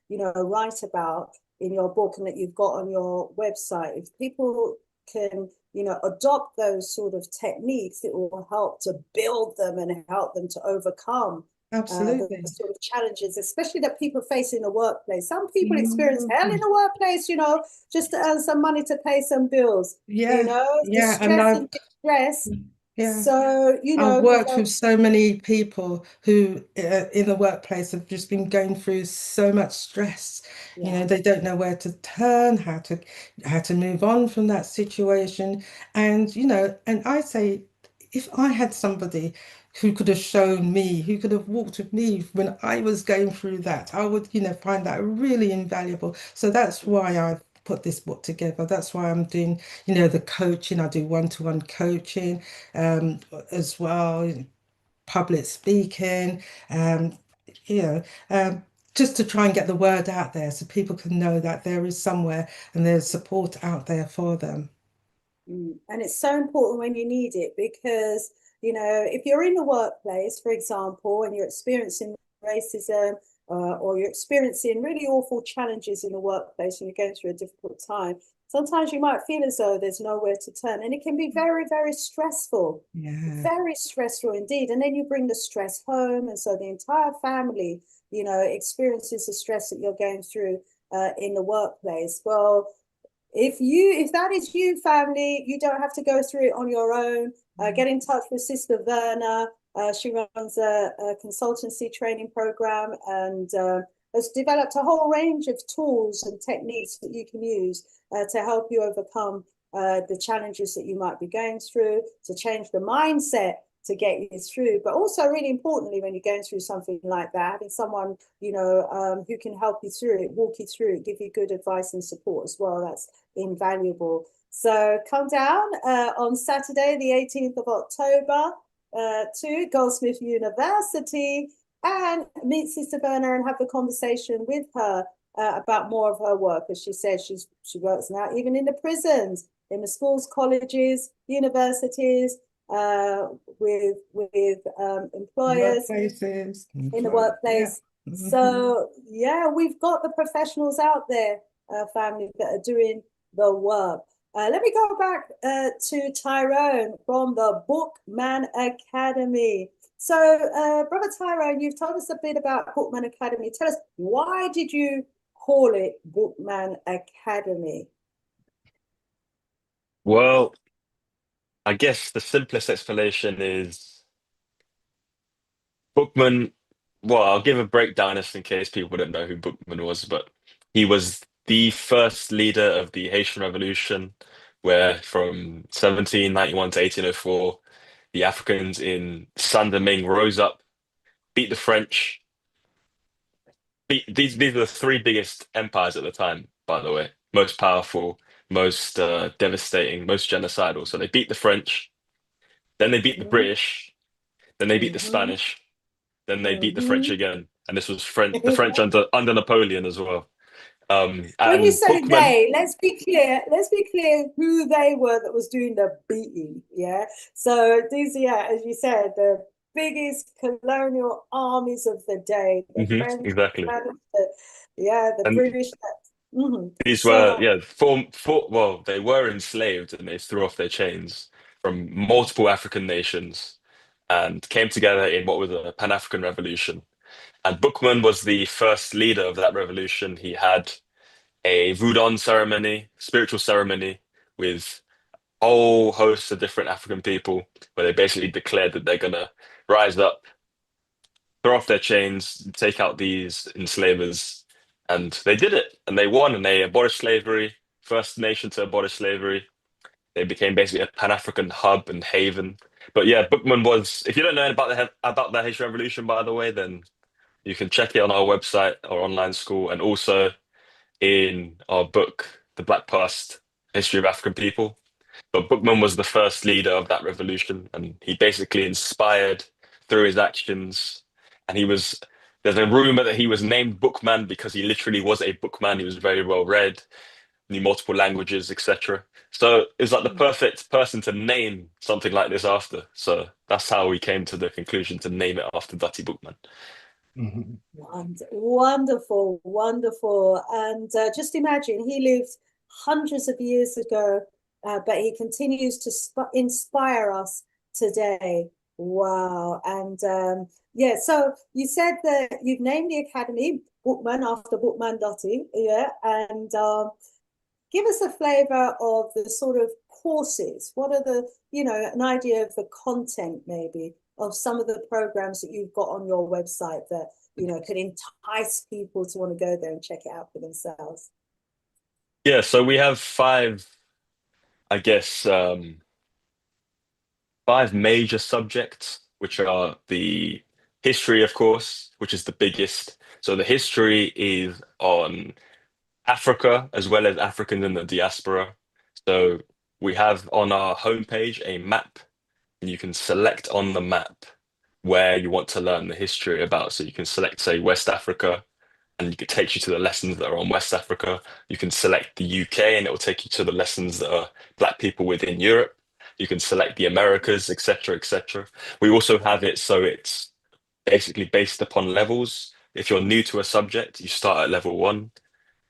[SPEAKER 1] write about in your book and that you've got on your website, if people can, adopt those sort of techniques, it will help to build them and help them to overcome the
[SPEAKER 2] Absolutely.
[SPEAKER 1] sort of challenges, especially that people face in the workplace. Some people experience hell in
[SPEAKER 2] Mhm.
[SPEAKER 1] the workplace, just to earn some money to pay some bills,
[SPEAKER 2] Yeah,
[SPEAKER 1] the
[SPEAKER 2] yeah, and
[SPEAKER 1] stress and distress.
[SPEAKER 2] yeah.
[SPEAKER 1] So,
[SPEAKER 2] I've worked with so many people who in the workplace have just been going through so much stress. You
[SPEAKER 1] yeah,
[SPEAKER 2] know, they don't know where to turn, how to move on from that situation. And, and I say, if I had somebody who could have shown me, who could have walked with me when I was going through that, I would, find that really invaluable. So that's why I've put this book together. That's why I'm doing, the coaching. I do one-to-one coaching um, as well, public speaking, um, you know, um, just to try and get the word out there so people can know that there is somewhere and there's support out there for them.
[SPEAKER 1] And it's so important when you need it because, if you're in the workplace, for example, and you're experiencing racism or you're experiencing really awful challenges in the workplace and you're going through a difficult time, sometimes you might feel as though there's nowhere to turn, and it can be very, very stressful.
[SPEAKER 2] Yeah.
[SPEAKER 1] Very stressful indeed. And then you bring the stress home, and so the entire family, experiences the stress that you're going through in the workplace. Well, if that is you, family, you don't have to go through it on your own. Get in touch with Sister Verna. She runs a consultancy training program and has developed a whole range of tools and techniques that you can use to help you overcome the challenges that you might be going through, to change the mindset to get you through. But also, really importantly, when you're going through something like that, having someone who can help you through it, walk you through it, give you good advice and support as well. That's invaluable. So come down on Saturday, the 18th of October, to Goldsmith University and meet Sister Verna and have a conversation with her about more of her work. As she says, she works now even in the prisons, in the schools, colleges, universities, with employers
[SPEAKER 2] Workplaces,
[SPEAKER 1] in the workplace.
[SPEAKER 2] Yeah.
[SPEAKER 1] So yeah, we've got the professionals out there, family, that are doing the work. Let me go back to Tyrone from the Bookman Academy. So, Brother Tyrone, you've told us a bit about Bookman Academy. Tell us, why did you call it Bookman Academy?
[SPEAKER 3] Well, I guess the simplest explanation is Bookman. Well, I'll give a breakdown just in case people don't know who Bookman was, but he was the first leader of the Haitian Revolution, where from 1791 to 1804, the Africans in Saint-Domingue rose up, beat the French. These are the three biggest empires at the time, by the way. Most powerful, most devastating, most genocidal. So they beat the French, then they beat the
[SPEAKER 1] Mm-hmm.
[SPEAKER 3] British, then they beat the
[SPEAKER 1] Mm-hmm.
[SPEAKER 3] Spanish, then they beat the French
[SPEAKER 1] Mm-hmm.
[SPEAKER 3] again, and this was the French under Napoleon as well.
[SPEAKER 1] When you
[SPEAKER 3] And
[SPEAKER 1] say
[SPEAKER 3] Bookman,
[SPEAKER 1] they, let's be clear. Let's be clear who they were that was doing the beating. Yeah. So these, yeah, as you said, the biggest colonial armies of the day, the French,
[SPEAKER 3] exactly.
[SPEAKER 1] the
[SPEAKER 3] And
[SPEAKER 1] British.
[SPEAKER 3] these were,
[SPEAKER 1] So,
[SPEAKER 3] yeah, well, they were enslaved and they threw off their chains from multiple African nations and came together in what was a Pan-African revolution. And Bookman was the first leader of that revolution. He had a Voodoo ceremony, spiritual ceremony, with a whole host of different African people, where they basically declared that they're gonna rise up, throw off their chains, take out these enslavers, and they did it, and they won, and they abolished slavery. First nation to abolish slavery. They became basically a Pan-African hub and haven. But yeah, Bookman was. If you don't know about the Haitian Revolution, by the way, then you can check it on our website or online school, and also in our book, The Black Past: History of African People. But Bookman was the first leader of that revolution, and he basically inspired through his actions. And there's a rumor that he was named Bookman because he literally was a bookman. He was very well read, knew multiple languages, etc. So it was like the perfect person to name something like this after. So that's how we came to the conclusion to name it after Dutty Bookman.
[SPEAKER 4] Mhm.
[SPEAKER 1] wonderful, wonderful. And just imagine, he lived hundreds of years ago, but he continues to inspire us today. Wow. And yeah, so you said that you've named the academy Bookman after Bookman Dotty. Yeah. And give us a flavor of the sort of courses. What are an idea of the content maybe of some of the programs that you've got on your website that, could entice people to want to go there and check it out for themselves?
[SPEAKER 3] Yeah, so we have five, I guess, five major subjects, which are the history, of course, which is the biggest. So the history is on Africa as well as Africans in the diaspora. So we have on our homepage a map, and you can select on the map where you want to learn the history about. So you can select, say, West Africa, and it takes you to the lessons that are on West Africa. You can select the UK, and it will take you to the lessons that are Black people within Europe. You can select the Americas, etc., etc. We also have it so it's basically based upon levels. If you're new to a subject, you start at level one.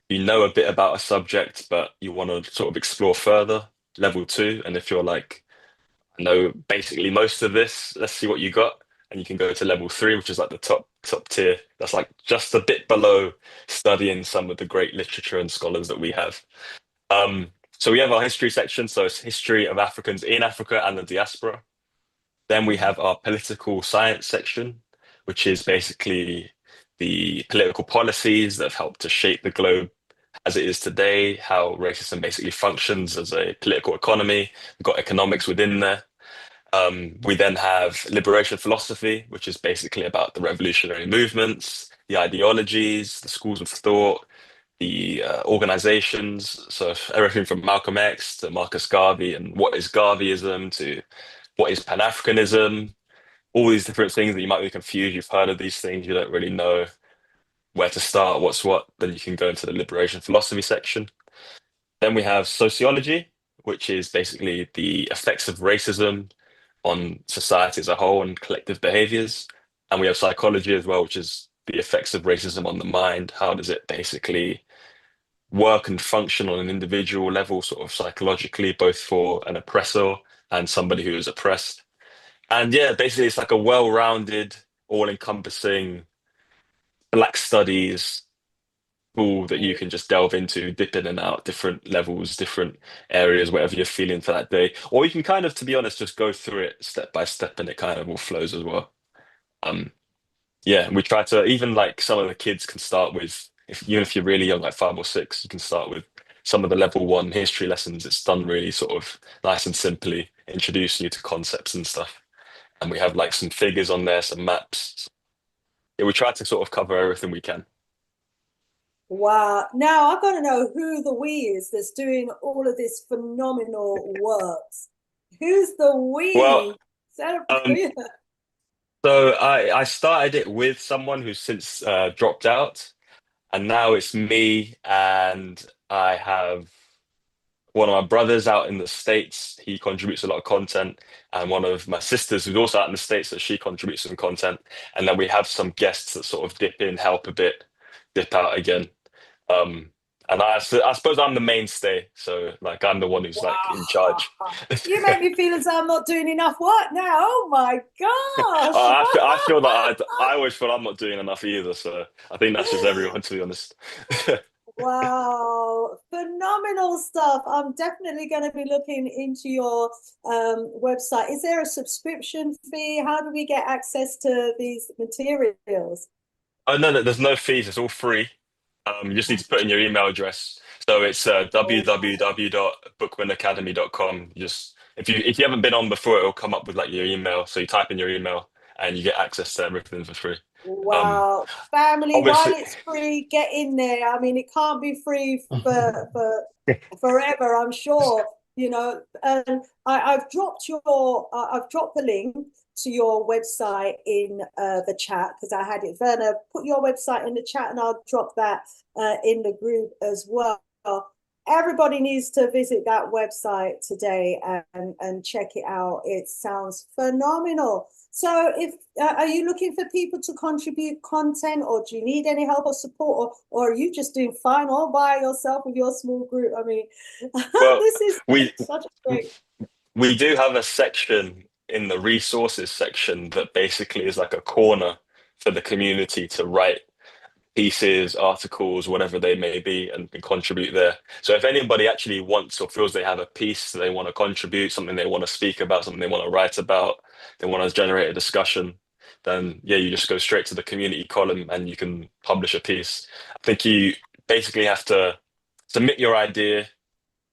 [SPEAKER 3] you know a bit about a subject, but you want to sort of explore further, level two. And if you're like, I know basically most of this, let's see what you got. And you can go to level three, which is like the top tier. That's like just a bit below studying some of the great literature and scholars that we have. So we have our history section, so it's history of Africans in Africa and the diaspora. Then we have our political science section, which is basically the political policies that have helped to shape the globe as it is today, how racism basically functions as a political economy. We've got economics within there. We then have liberation philosophy, which is basically about the revolutionary movements, the ideologies, the schools of thought, the organizations. So everything from Malcolm X to Marcus Garvey and what is Garveyism to what is Pan-Africanism, all these different things that you might be confused. You've heard of these things, you don't really know where to start, what's what. Then you can go into the liberation philosophy section. Then we have sociology, which is basically the effects of racism on society as a whole and collective behaviors. And we have psychology as well, which is the effects of racism on the mind. How does it basically work and function on an individual level, sort of psychologically, both for an oppressor and somebody who is oppressed? And yeah, basically, it's like a well-rounded, all-encompassing Black studies tool that you can just delve into, dip in and out, different levels, different areas, whatever you're feeling for that day. Or you can kind of, to be honest, just go through it step by step and it kind of all flows as well. Um, yeah, we try to, even like some of the kids can start with, if even if you're really young, like 5 or 6, you can start with some of the level one history lessons. It's done really sort of nice and simply, introducing you to concepts and stuff. And we have like some figures on there, some maps. Yeah, we try to sort of cover everything we can.
[SPEAKER 1] Wow. Now I've got to know who the we is that's doing all of this phenomenal works. Who's the
[SPEAKER 3] Well,
[SPEAKER 1] we?
[SPEAKER 3] um, so I started it with someone who's since dropped out, and now it's me, and I have one of my brothers out in the States. He contributes a lot of content, and one of my sisters who's also out in the States, that she contributes some content, and then we have some guests that sort of dip in, help a bit, dip out again. Um, and I suppose I'm the mainstay, so like I'm the one who's like in charge.
[SPEAKER 1] Wow. You make me feel as though I'm not doing enough work now. Oh my gosh.
[SPEAKER 3] I feel that I always feel I'm not doing enough either, so I think that's just everyone, to be honest.
[SPEAKER 1] Wow, phenomenal stuff. I'm definitely going to be looking into your website. Is there a subscription fee? How do we get access to these materials?
[SPEAKER 3] Oh no, no, there's no fees. It's all free. You just need to put in your email address. So it's www.bookmanacademy.com. Just if you haven't been on before, it'll come up with like your email. So you type in your email and you get access to everything for free. Um,
[SPEAKER 1] Wow, family, while
[SPEAKER 3] obviously,
[SPEAKER 1] it's free, get in there. I mean, it can't be free for forever, I'm sure, you know. And I've dropped the link to your website in the chat because I had it. Verna, put your website in the chat and I'll drop that in the group as well. Everybody needs to visit that website today and check it out. It sounds phenomenal. So, if are you looking for people to contribute content, or do you need any help or support, or are you just doing fine all by yourself with your small group? I mean,
[SPEAKER 3] well,
[SPEAKER 1] this is
[SPEAKER 3] we
[SPEAKER 1] such a great.
[SPEAKER 3] we do have a section in the resources section that basically is like a corner for the community to write pieces, articles, whatever they may be, and can contribute there. So if anybody actually wants or feels they have a piece that they want to contribute, something they want to speak about, something they want to write about, they want to generate a discussion, then yeah, you just go straight to the community column and you can publish a piece. I think you basically have to submit your idea.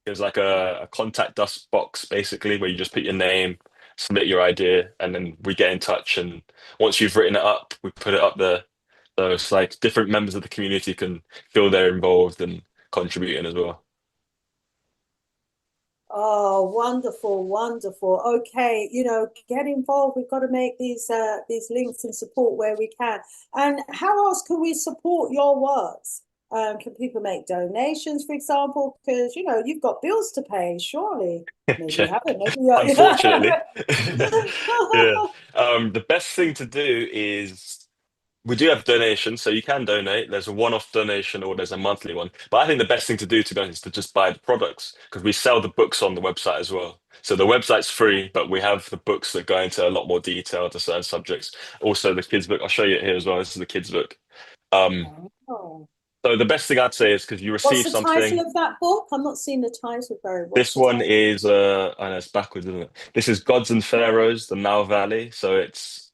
[SPEAKER 3] There's like a contact us box basically where you just put your name, submit your idea, and then we get in touch. And once you've written it up, we put it up there. So it's like different members of the community can feel they're involved and contributing as well.
[SPEAKER 1] Oh, wonderful, wonderful. Okay, get involved. We've got to make these links and support where we can. And how else can we support your works? Can people make donations, for example? Because you've got bills to pay, surely. Maybe you
[SPEAKER 3] Yeah,
[SPEAKER 1] haven't. Maybe you're...
[SPEAKER 3] unfortunately. Yeah. The best thing to do is We do have donations, so you can donate. There's a one-off donation or there's a monthly one. But I think the best thing to do, to be honest, is to just buy the products because we sell the books on the website as well. So the website's free, but we have the books that go into a lot more detail to certain subjects. Also, the kids' book. I'll show you it here as well. This is the kids' book. Um,
[SPEAKER 1] Oh.
[SPEAKER 3] so the best thing I'd say is because you
[SPEAKER 1] What's
[SPEAKER 3] receive
[SPEAKER 1] the title
[SPEAKER 3] something.
[SPEAKER 1] of that book? I'm not seeing the title very well. What's
[SPEAKER 3] This
[SPEAKER 1] the
[SPEAKER 3] one
[SPEAKER 1] title?
[SPEAKER 3] is I know it's backwards, isn't it? This is Gods and Pharaohs, the Nile Valley. So it's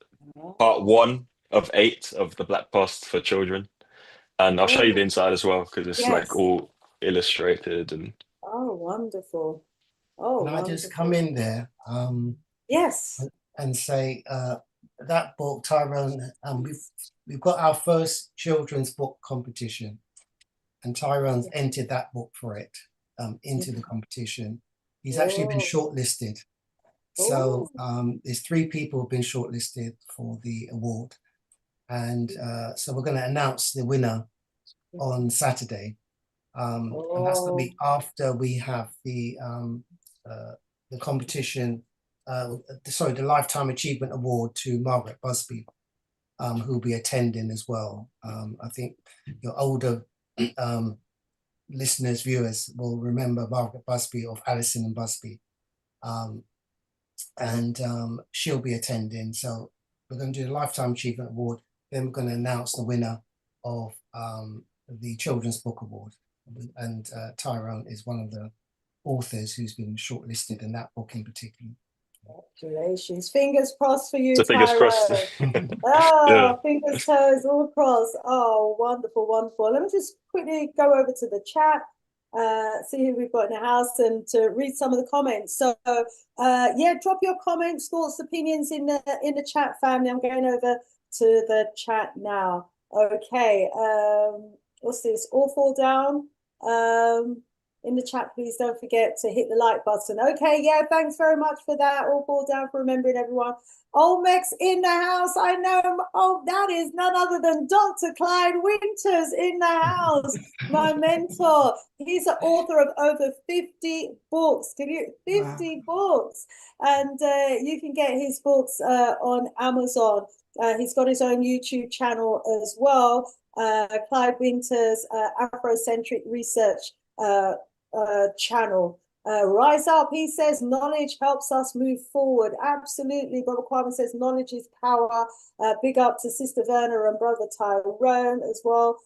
[SPEAKER 3] part one of 8 of the Black Past for children. And I'll show you the
[SPEAKER 1] Oh,
[SPEAKER 3] inside as well because it's like
[SPEAKER 1] yes.
[SPEAKER 3] all illustrated and
[SPEAKER 1] Oh, wonderful. Oh,
[SPEAKER 4] Can I just come
[SPEAKER 1] wonderful.
[SPEAKER 4] in there
[SPEAKER 1] Yes.
[SPEAKER 4] and say that book, Tyrone, we've got our first children's book competition, and Tyrone's entered that book for it into the competition. He's actually been
[SPEAKER 1] Oh,
[SPEAKER 4] shortlisted. So
[SPEAKER 1] oh,
[SPEAKER 4] there's 3 people who've been shortlisted for the award. And so we're going to announce the winner on Saturday. And that's going to be
[SPEAKER 1] oh.
[SPEAKER 4] after we have the competition, sorry, the Lifetime Achievement Award to Margaret Busby, who'll be attending as well. I think your older listeners, viewers will remember Margaret Busby of Alison and Busby. And she'll be attending. So we're going to do the Lifetime Achievement Award. Then we're going to announce the winner of the Children's Book Award. And Tyrone is one of the authors who's been shortlisted in that book in particular.
[SPEAKER 1] Congratulations. Fingers crossed for you,
[SPEAKER 3] so fingers crossed.
[SPEAKER 1] Tyrone.
[SPEAKER 3] Yeah.
[SPEAKER 1] Oh, fingers, toes, all crossed. Oh, wonderful, wonderful. Let me just quickly go over to the chat, see who we've got in the house, and to read some of the comments. So, yeah, drop your comments, thoughts, opinions in the chat, family. I'm going over to the chat now. Okay. What's this? All fall down. In the chat, please don't forget to hit the like button. Okay, yeah, thanks very much for that. All fall down for remembering everyone. Olmecs in the house. I know. Oh, that is none other than Dr. Clyde Winters in the house, my mentor. He's the author of over 50 books. Can you 50 books? And you can get his books on Amazon. He's got his own YouTube channel as well. Clyde Winters, Afrocentric Research channel. Rise up, he says, knowledge helps us move forward. Absolutely. Brother Kwame says, knowledge is power. Big up to Sister Verna and Brother Tyrone as well.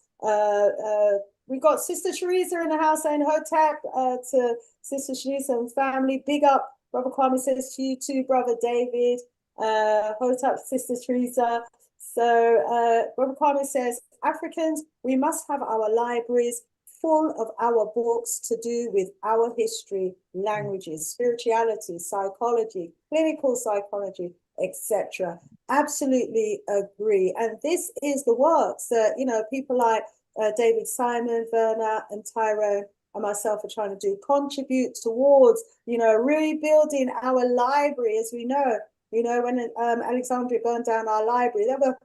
[SPEAKER 1] We've got Sister Teresa in the house saying Hotep to Sister Teresa and family. Big up, Brother Kwame says to you too, Brother David. Hotep, Sister Teresa. So Brother Kwame says, Africans, we must have our libraries full of our books to do with our history, languages, spirituality, psychology, clinical psychology, etc. Absolutely agree. And this is the works that, you know, people like David Simon, Verna, and Tyrone and myself are trying to do, contribute towards, you know, rebuilding our library. As we know, you know, when Alexandria burned down our library, there were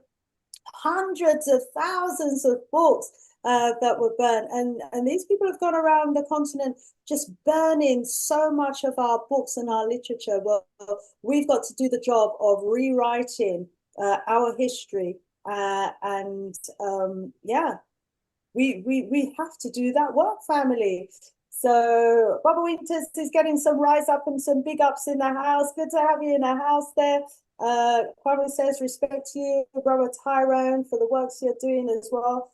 [SPEAKER 1] hundreds of thousands of books that were burnt. And these people have gone around the continent just burning so much of our books and our literature. Well, we've got to do the job of rewriting our history. And yeah, we have to do that work, family. So Barbara Winters is getting some rise up and some big ups in the house. Good to have you in the house there. Kwame says, respect to you, Brother Tyrone, for the works you're doing as well.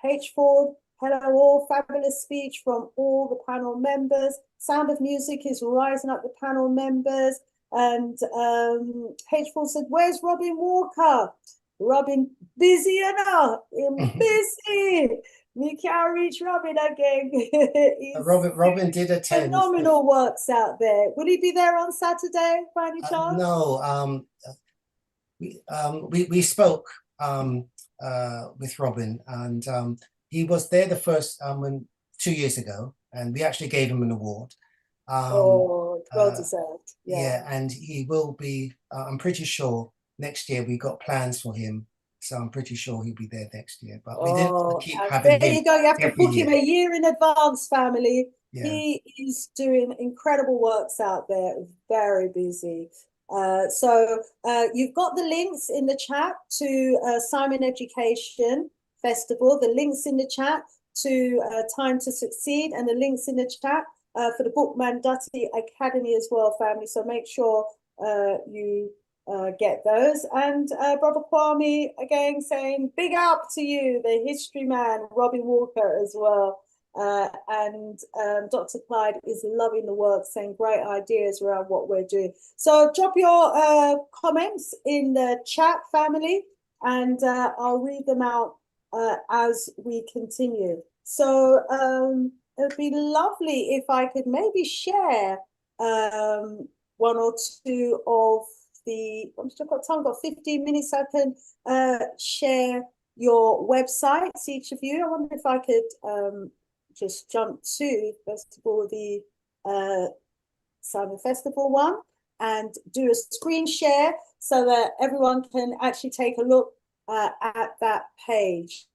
[SPEAKER 1] H. Ford, hello all, fabulous speech from all the panel members. Sound of Music is rising up the panel members. And H. Ford said, where's Robin Walker? Robin busy enough, busy. We can't reach Robin again.
[SPEAKER 4] Robin did attend.
[SPEAKER 1] Phenomenal works out there. Will he be there on Saturday by any chance?
[SPEAKER 4] No, we spoke with Robin, and he was there the first 2 years ago, and we actually gave him an award.
[SPEAKER 1] Oh, well deserved.
[SPEAKER 4] Yeah, and he will be. I'm pretty sure next year we got plans for him, so I'm pretty sure he'll be there next year. But we didn't keep having
[SPEAKER 1] there
[SPEAKER 4] him.
[SPEAKER 1] You go. You have to book him a year in advance, family.
[SPEAKER 4] Yeah.
[SPEAKER 1] He is doing incredible works out there. Very busy. You've got the links in the chat to Simon Education Festival, the links in the chat to Time to Succeed, and the links in the chat for the Book Mandati Academy as well, family. So make sure you get those. And Brother Kwame again saying big up to you, the history man, Robbie Walker as well. Dr. Clyde is loving the work, saying great ideas around what we're doing. So drop your comments in the chat, family, and I'll read them out as we continue. So it would be lovely if I could maybe share one or two of the, I've still got time, I've got 15 minutes, I can share your websites, each of you. I wonder if I could just jump to, first of all, the Simon Festival one, and do a screen share so that everyone can actually take a look at that page.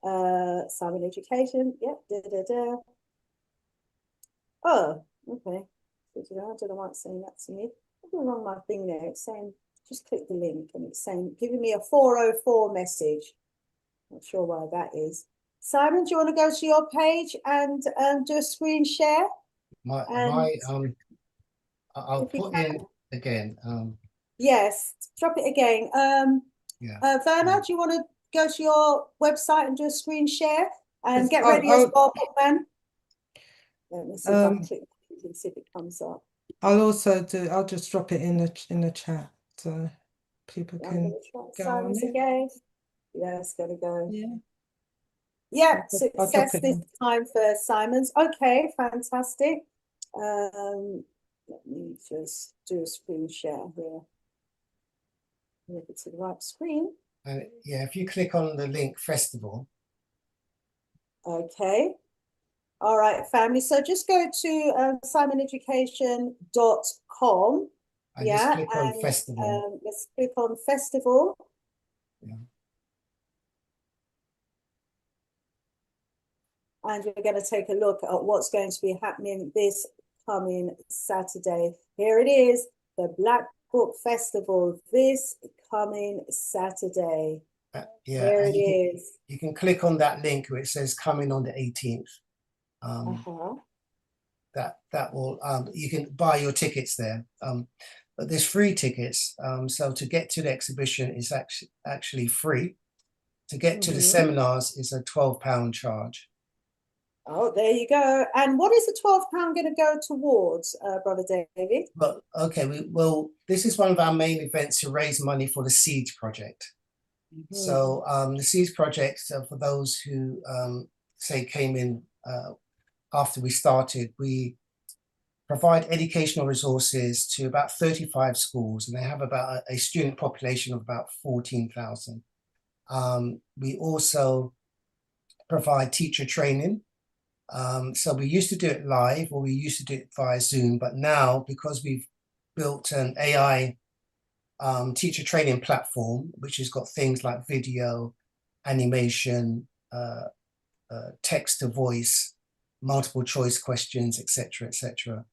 [SPEAKER 1] Simon Education, yep, Oh, okay. I don't know why it's saying that to me. I'm going wrong my thing there. It's saying, just click the link, and it's saying, giving me a 404 message. Not sure why that is. Simon, do you want to go to your page and do a screen share?
[SPEAKER 4] I'll put in again.
[SPEAKER 1] Yes, drop it again. Werner, do you want to go to your website and do a screen share and get ready as well, man? Let me see if I can click and see if it comes up.
[SPEAKER 2] I'll just drop it in the chat so people can go
[SPEAKER 1] Simon's
[SPEAKER 2] on it.
[SPEAKER 1] again. Yeah, it's gonna go.
[SPEAKER 2] Yeah,
[SPEAKER 1] success this time for Simon's. Okay, fantastic. Let me just do a screen share here. Move it to the right screen.
[SPEAKER 4] Yeah, if you click on the link festival.
[SPEAKER 1] Okay. All right, family. So just go to simoneducation.com.
[SPEAKER 4] Yeah, click on festival.
[SPEAKER 1] Let's click on festival.
[SPEAKER 4] Yeah.
[SPEAKER 1] And we're going to take a look at what's going to be happening this coming Saturday. Here it is, the Black Book Festival, this coming Saturday. Here it is.
[SPEAKER 4] You can click on that link where it says coming on the 18th. That will you can buy your tickets there. But there's free tickets. So to get to the exhibition is actually free. To get to the seminars is a £12 charge.
[SPEAKER 1] Oh, there you go. And what is the £12 going to go towards, Brother David?
[SPEAKER 4] Well, okay, this is one of our main events to raise money for the Seeds Project. So the Seeds Project, for those who say came in after we started, we provide educational resources to about 35 schools, and they have about a student population of about 14,000. We also provide teacher training. So we used to do it live, or we used to do it via Zoom, but now, because we've built an AI teacher training platform, which has got things like video, animation, text to voice, multiple choice questions, etc., etc.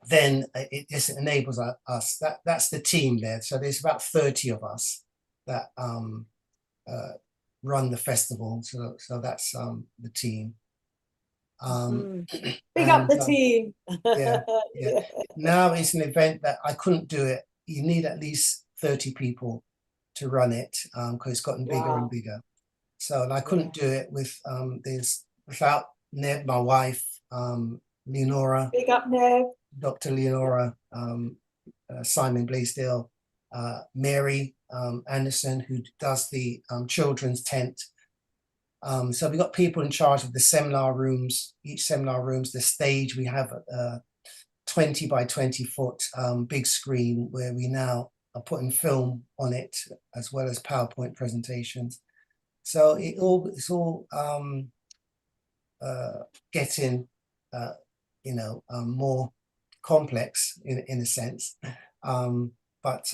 [SPEAKER 4] Then it just enables us. That's the team there. So there's about 30 of us that run the festival. So that's the team.
[SPEAKER 1] Big up the team.
[SPEAKER 4] Yeah. Now it's an event that I couldn't do it. You need at least 30 people to run it because it's gotten bigger and bigger. So I couldn't do it without Neb, my wife, Leonora.
[SPEAKER 1] Big up, Neb.
[SPEAKER 4] Dr. Leonora, Simon Blaisdell, Mary Anderson, who does the children's tent. So we got people in charge of the seminar rooms. Each seminar room's the stage. We have a 20 by 20 foot big screen where we now are putting film on it, as well as PowerPoint presentations. So it's all getting more complex in a sense, but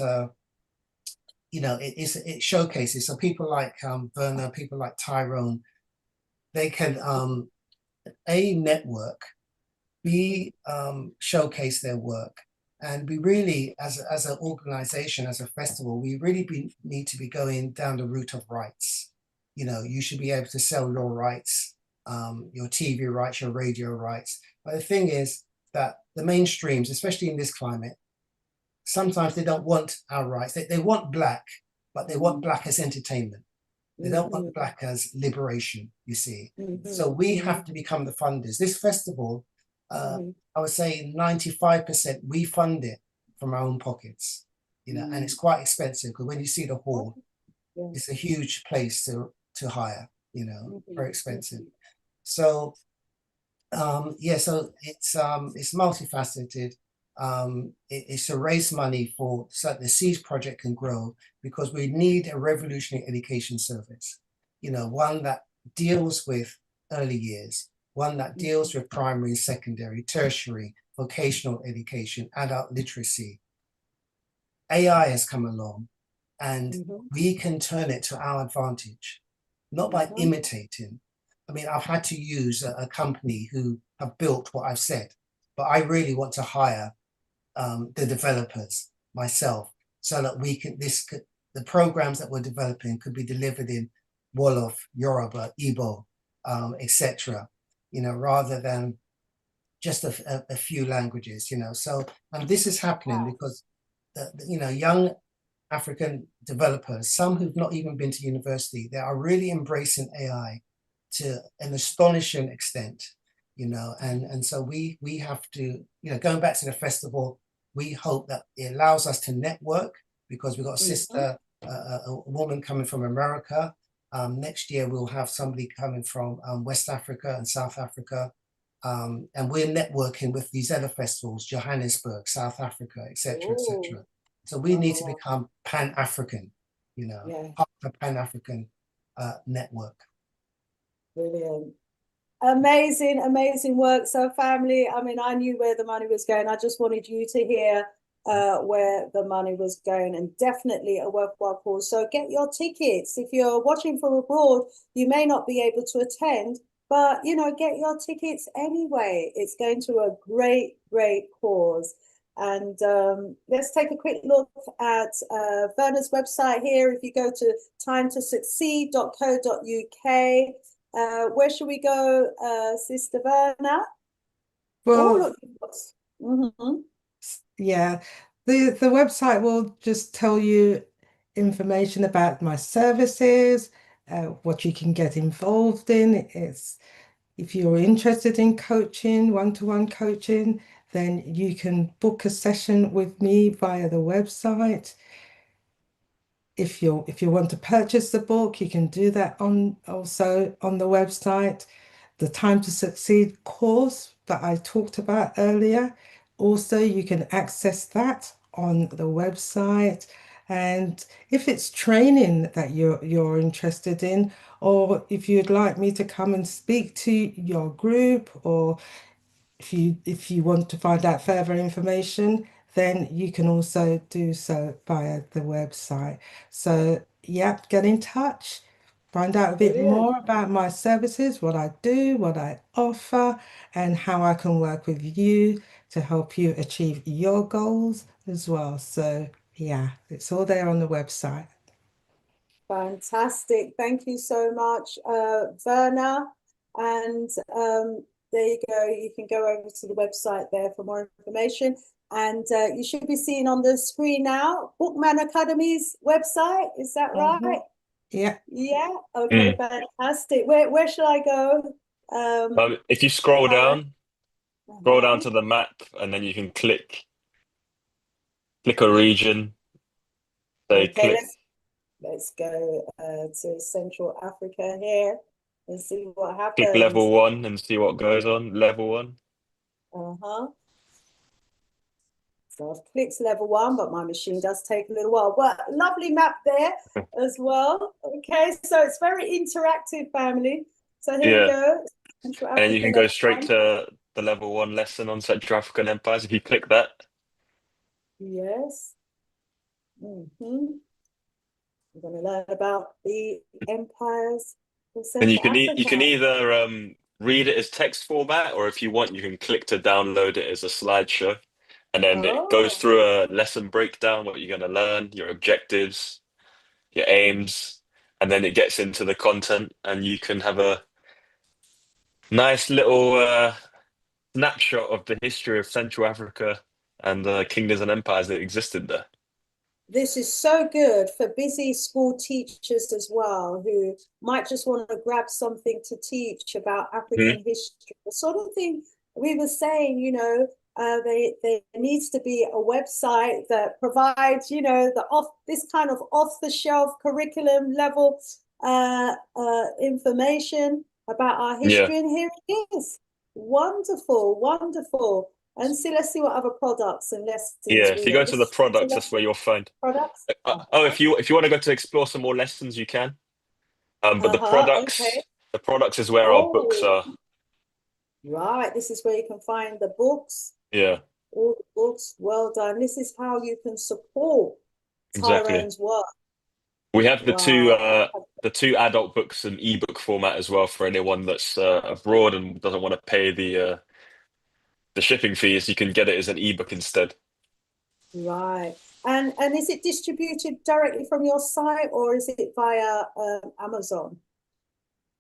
[SPEAKER 4] it showcases. So people like Werner, people like Tyrone, they can A, network, B, showcase their work, And we really, as an organization, as a festival, we really need to be going down the route of rights. You know, you should be able to sell your rights, your TV rights, your radio rights. But the thing is that the mainstreams, especially in this climate, sometimes they don't want our rights. They want black, but they want black as entertainment. They don't want black as liberation, you see. So we have to become the funders. This festival, I would say 95% we fund it from our own pockets, you know, and it's quite expensive because when you see the hall, it's a huge place to hire, you know, very expensive. So yeah, so it's multifaceted. It's to raise money so the Seeds project can grow, because we need a revolutionary education service, you know, one that deals with early years, one that deals with primary, secondary, tertiary, vocational education, adult literacy. AI has come along, and we can turn it to our advantage, not by imitating. I mean, I've had to use a company who have built what I've said, but I really want to hire the developers myself, so that the programs that we're developing could be delivered in Wolof, Yoruba, Igbo, etc. You know, rather than just a few languages. You know, so and this is happening because you know, young African developers, some who've not even been to university, they are really embracing AI to an astonishing extent, you know, and so we have to, you know, going back to the festival, we hope that it allows us to network, because we've got a sister, a woman coming from America. Next year we'll have somebody coming from West Africa and South Africa. And we're networking with these other festivals, Johannesburg, South Africa, etc., etc. So we need to become Pan-African, you know, part of a Pan-African network.
[SPEAKER 1] Brilliant. Amazing, amazing work. So family, I mean, I knew where the money was going. I just wanted you to hear where the money was going, and definitely a worthwhile cause. So get your tickets. If you're watching from abroad, you may not be able to attend, but, you know, get your tickets anyway. It's going to a great, great cause. And let's take a quick look at Verna's website here. If you go to timetosucceed.co.uk, where should we go, Sister Verna?
[SPEAKER 2] Well,
[SPEAKER 1] Yeah,
[SPEAKER 2] the website will just tell you information about my services, what you can get involved in. If you're interested in coaching, one-to-one coaching, then you can book a session with me via the website. If you want to purchase the book, you can do that also on the website. The Time to Succeed course that I talked about earlier, also you can access that on the website. And if it's training that you're interested in, or if you'd like me to come and speak to your group, or if you want to find out further information, then you can also do so via the website. So, yeah, get in touch, find out a bit more about my services, what I do, what I offer, and how I can work with you to help you achieve your goals as well. So, yeah, it's all there on the website.
[SPEAKER 1] fantastic. Thank you so much, Verna. And there you go. You can go over to the website there for more information. And you should be seeing on the screen now Bookman Academy's website. Is that right?
[SPEAKER 2] Yeah.
[SPEAKER 1] Yeah. Okay, fantastic. Where should I go?
[SPEAKER 3] If you scroll down to the map, and then you can click a region. Say
[SPEAKER 1] Okay,
[SPEAKER 3] click.
[SPEAKER 1] let's go to Central Africa here and see what
[SPEAKER 3] Click
[SPEAKER 1] happens.
[SPEAKER 3] level 1 and see what goes on. Level 1.
[SPEAKER 1] So I've clicked level 1, but my machine does take a little while. But lovely map there as well. Okay, so it's very interactive, family. So here we go. Central
[SPEAKER 3] And you
[SPEAKER 1] Africa
[SPEAKER 3] can go
[SPEAKER 1] level
[SPEAKER 3] straight
[SPEAKER 1] 1.
[SPEAKER 3] to the level 1 lesson on Central African empires if you click that.
[SPEAKER 1] Yes. We're going to learn about the empires of
[SPEAKER 3] And
[SPEAKER 1] Central Africa.
[SPEAKER 3] you can either read it as text format, or if you want, you can click to download it as a slideshow. And then it goes
[SPEAKER 1] Oh,
[SPEAKER 3] through a lesson breakdown, what you're going to learn, your objectives, your aims, and then it gets into the content, and you can have a nice little snapshot of the history of Central Africa and the kingdoms and empires that existed there.
[SPEAKER 1] this is so good for busy school teachers as well, who might just want to grab something to teach about
[SPEAKER 3] Mhm.
[SPEAKER 1] African history. The sort of thing we were saying, there needs to be a website that provides, this kind of off the shelf curriculum level information about our
[SPEAKER 3] Yeah,
[SPEAKER 1] history. And here it is. Wonderful, wonderful. And see, let's see what other products and
[SPEAKER 3] yeah.
[SPEAKER 1] lessons
[SPEAKER 3] If
[SPEAKER 1] we
[SPEAKER 3] you
[SPEAKER 1] got.
[SPEAKER 3] go to the
[SPEAKER 1] This
[SPEAKER 3] products, that's where
[SPEAKER 1] lesson
[SPEAKER 3] you'll find.
[SPEAKER 1] products.
[SPEAKER 3] Oh,
[SPEAKER 1] Uh-huh.
[SPEAKER 3] if you want to go to explore some more lessons, you can. But
[SPEAKER 1] Uh-huh. Okay.
[SPEAKER 3] the products is where our books
[SPEAKER 1] Oh,
[SPEAKER 3] are.
[SPEAKER 1] right. This is where you can find the books,
[SPEAKER 3] Yeah,
[SPEAKER 1] all the books. Well done. This is how you can support
[SPEAKER 3] exactly.
[SPEAKER 1] Tyrone's work.
[SPEAKER 3] We have
[SPEAKER 1] Wow.
[SPEAKER 3] the two adult books in ebook format as well for anyone that's abroad and doesn't want to pay the shipping fees. You can get it as an ebook instead.
[SPEAKER 1] Right. And is it distributed directly from your site or is it via Amazon?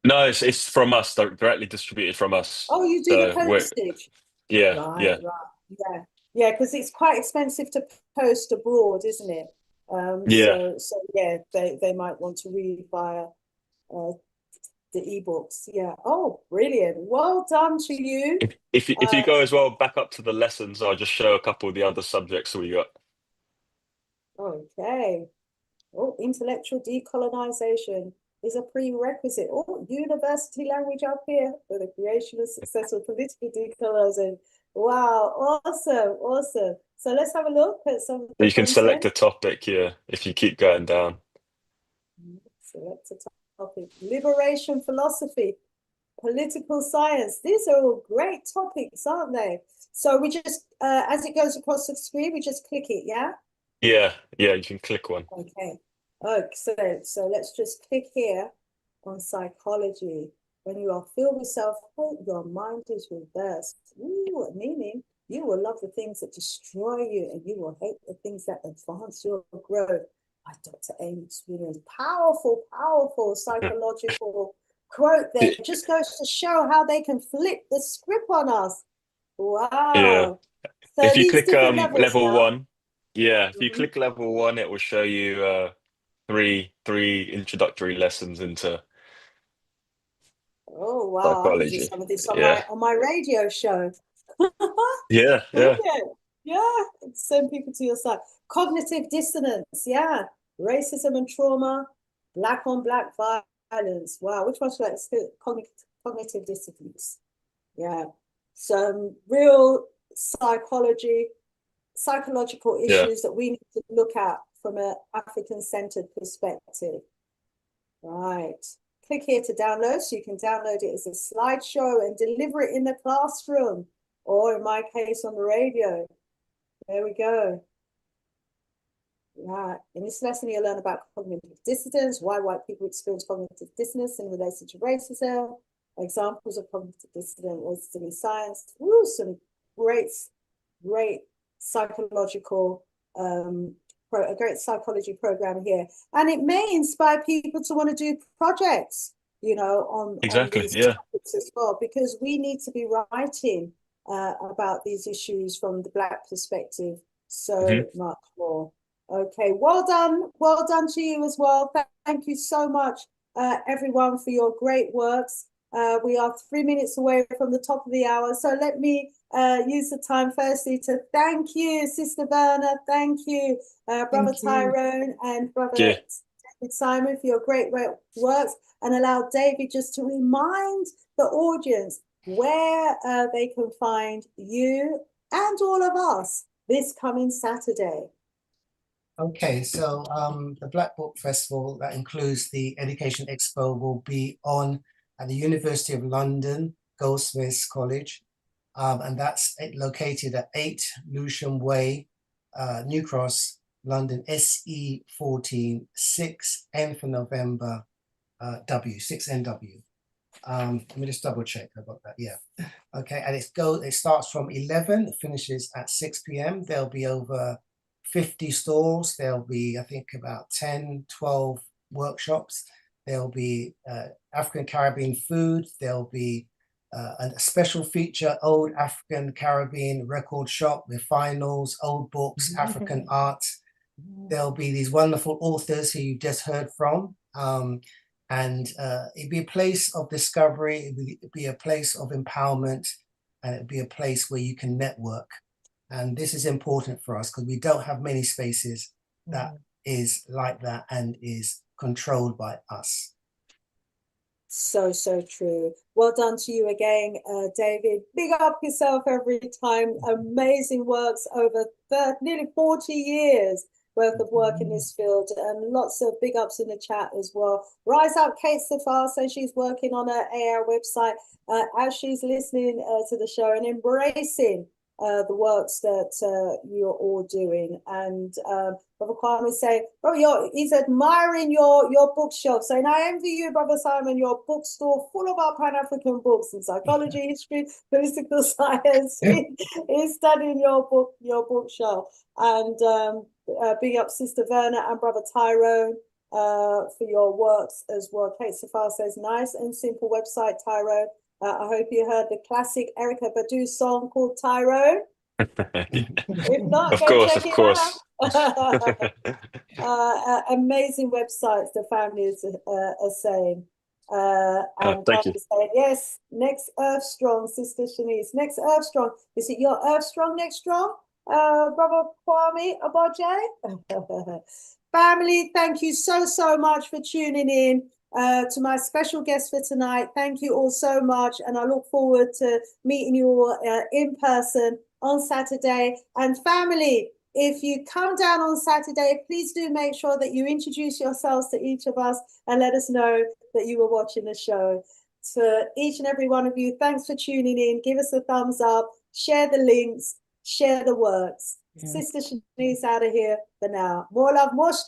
[SPEAKER 3] No, it's from us, directly distributed from us.
[SPEAKER 1] Oh, you do the
[SPEAKER 3] So we're
[SPEAKER 1] postage.
[SPEAKER 3] yeah,
[SPEAKER 1] Right,
[SPEAKER 3] yeah,
[SPEAKER 1] right. Yeah. Yeah, because it's quite expensive to post abroad, isn't it?
[SPEAKER 3] yeah.
[SPEAKER 1] So yeah, they might want to read via uh, the ebooks. Yeah. Oh, brilliant. Well done to you.
[SPEAKER 3] If you
[SPEAKER 1] Uh,
[SPEAKER 3] go as well back up to the lessons, I'll just show a couple of the other subjects we got.
[SPEAKER 1] okay. Oh, intellectual decolonization is a prerequisite. Oh, university language up here for the creation of successful political decolonization. Wow, awesome, awesome. So let's have a look at some of the
[SPEAKER 3] You can select
[SPEAKER 1] content.
[SPEAKER 3] a topic here if you keep going down.
[SPEAKER 1] Select a topic. Liberation philosophy, political science. These are all great topics, aren't they? So we just, as it goes across the screen, we just click it, yeah?
[SPEAKER 3] Yeah, yeah, you can click one.
[SPEAKER 1] Okay. Excellent. So let's just click here on psychology. When you are filled with self-hate, your mind is reversed. Ooh, meaning you will love the things that destroy you and you will hate the things that advance your growth. By Dr. Amy Williams. Powerful, powerful psychological quote there. It just goes to show how they can flip the script on us.
[SPEAKER 3] Yeah.
[SPEAKER 1] Wow. So
[SPEAKER 3] If you
[SPEAKER 1] these
[SPEAKER 3] click
[SPEAKER 1] different levels
[SPEAKER 3] level
[SPEAKER 1] now.
[SPEAKER 3] one, yeah, if you
[SPEAKER 1] Mhm.
[SPEAKER 3] click level one, it will show you three introductory lessons into
[SPEAKER 1] Oh wow, I could do
[SPEAKER 3] psychology.
[SPEAKER 1] some of this on
[SPEAKER 3] Yeah.
[SPEAKER 1] my radio show.
[SPEAKER 3] Yeah, yeah.
[SPEAKER 1] Brilliant. Yeah, send people to your site. Cognitive dissonance, yeah. Racism and trauma, black on black violence. Wow, which one should I cognitive dissonance? Yeah. Some real psychological
[SPEAKER 3] Yeah.
[SPEAKER 1] issues that we need to look at from an African-centered perspective. Right. Click here to download so you can download it as a slideshow and deliver it in the classroom or in my case on the radio. There we go. Right. In this lesson, you'll learn about cognitive dissonance, why white people experience cognitive dissonance in relation to racism, examples of cognitive dissonance in science. Woo, some great, great psychological a great psychology program here, and it may inspire people to want to do projects, on
[SPEAKER 3] Exactly.
[SPEAKER 1] these
[SPEAKER 3] Yeah.
[SPEAKER 1] topics as well, because we need to be writing about these issues from the Black perspective
[SPEAKER 3] hmm
[SPEAKER 1] so much more. Okay, well done to you as well. Thank you so much, everyone, for your great works. We are 3 minutes away from the top of the hour, so let me use the time firstly to thank you, Sister Verna. Thank you, Brother
[SPEAKER 2] Thank you.
[SPEAKER 1] Tyrone and Brother
[SPEAKER 3] Yeah.
[SPEAKER 1] David Simon, for your great works, and allow David just to remind the audience where they can find you and all of us this coming Saturday.
[SPEAKER 4] Okay, so the Black Book Festival that includes the Education Expo will be on at the University of London, Goldsmiths College, and that's located at 8 Lewisham Way, New Cross, London, SE 14 6N for November, W 6NW. Let me just double check. I got that. Yeah. Okay. And it starts from 11, it finishes at 6 p.m. There'll be over 50 stalls. There'll be, I think, about 10, 12 workshops. There'll be African Caribbean food. There'll be a special feature, old African Caribbean record shop with finals, old books, African art. There'll be these wonderful authors who you've just heard from. And it'd be a place of discovery, it'd be a place of empowerment, and it'd be a place where you can network. And this is important for us because we don't have many spaces that is like that and is controlled by us.
[SPEAKER 1] So true. Well done to you again, David. Big up yourself every time. Amazing works over nearly 40 years worth of work in this field, and lots of big ups in the chat as well. Rise up, Kate Safar says she's working on her AR website as she's listening to the show and embracing the works that you're all doing. And Brother Kwame saying, bro, he's admiring your bookshelf, saying, I envy you, Brother Simon, your bookstore full of our Pan-African books in psychology, history, political science. He's studying your bookshelf. And big up Sister Verna and Brother Tyrone for your works as well. Kate Safar says, nice and simple website, Tyrone. I hope you heard the classic Erykah Badu song called Tyrone. If not,
[SPEAKER 3] Of
[SPEAKER 1] go
[SPEAKER 3] course,
[SPEAKER 1] check
[SPEAKER 3] of
[SPEAKER 1] it
[SPEAKER 3] course.
[SPEAKER 1] out. Amazing websites the families are saying. And
[SPEAKER 3] Thank you.
[SPEAKER 1] saying, yes, next Earth Strong, Sister Shanice. Next Earth Strong. Is it your Earth Strong next strong? Brother Kwame Aboje? Family, thank you so much for tuning in. To my special guest for tonight, thank you all so much, and I look forward to meeting you all in person on Saturday. And family, if you come down on Saturday, please do make sure that you introduce yourselves to each of us and let us know that you were watching the show. To each and every one of you, thanks for tuning in. Give us a thumbs up, share the links, share the works. Sister Shanice out of here for now. More love, more strength.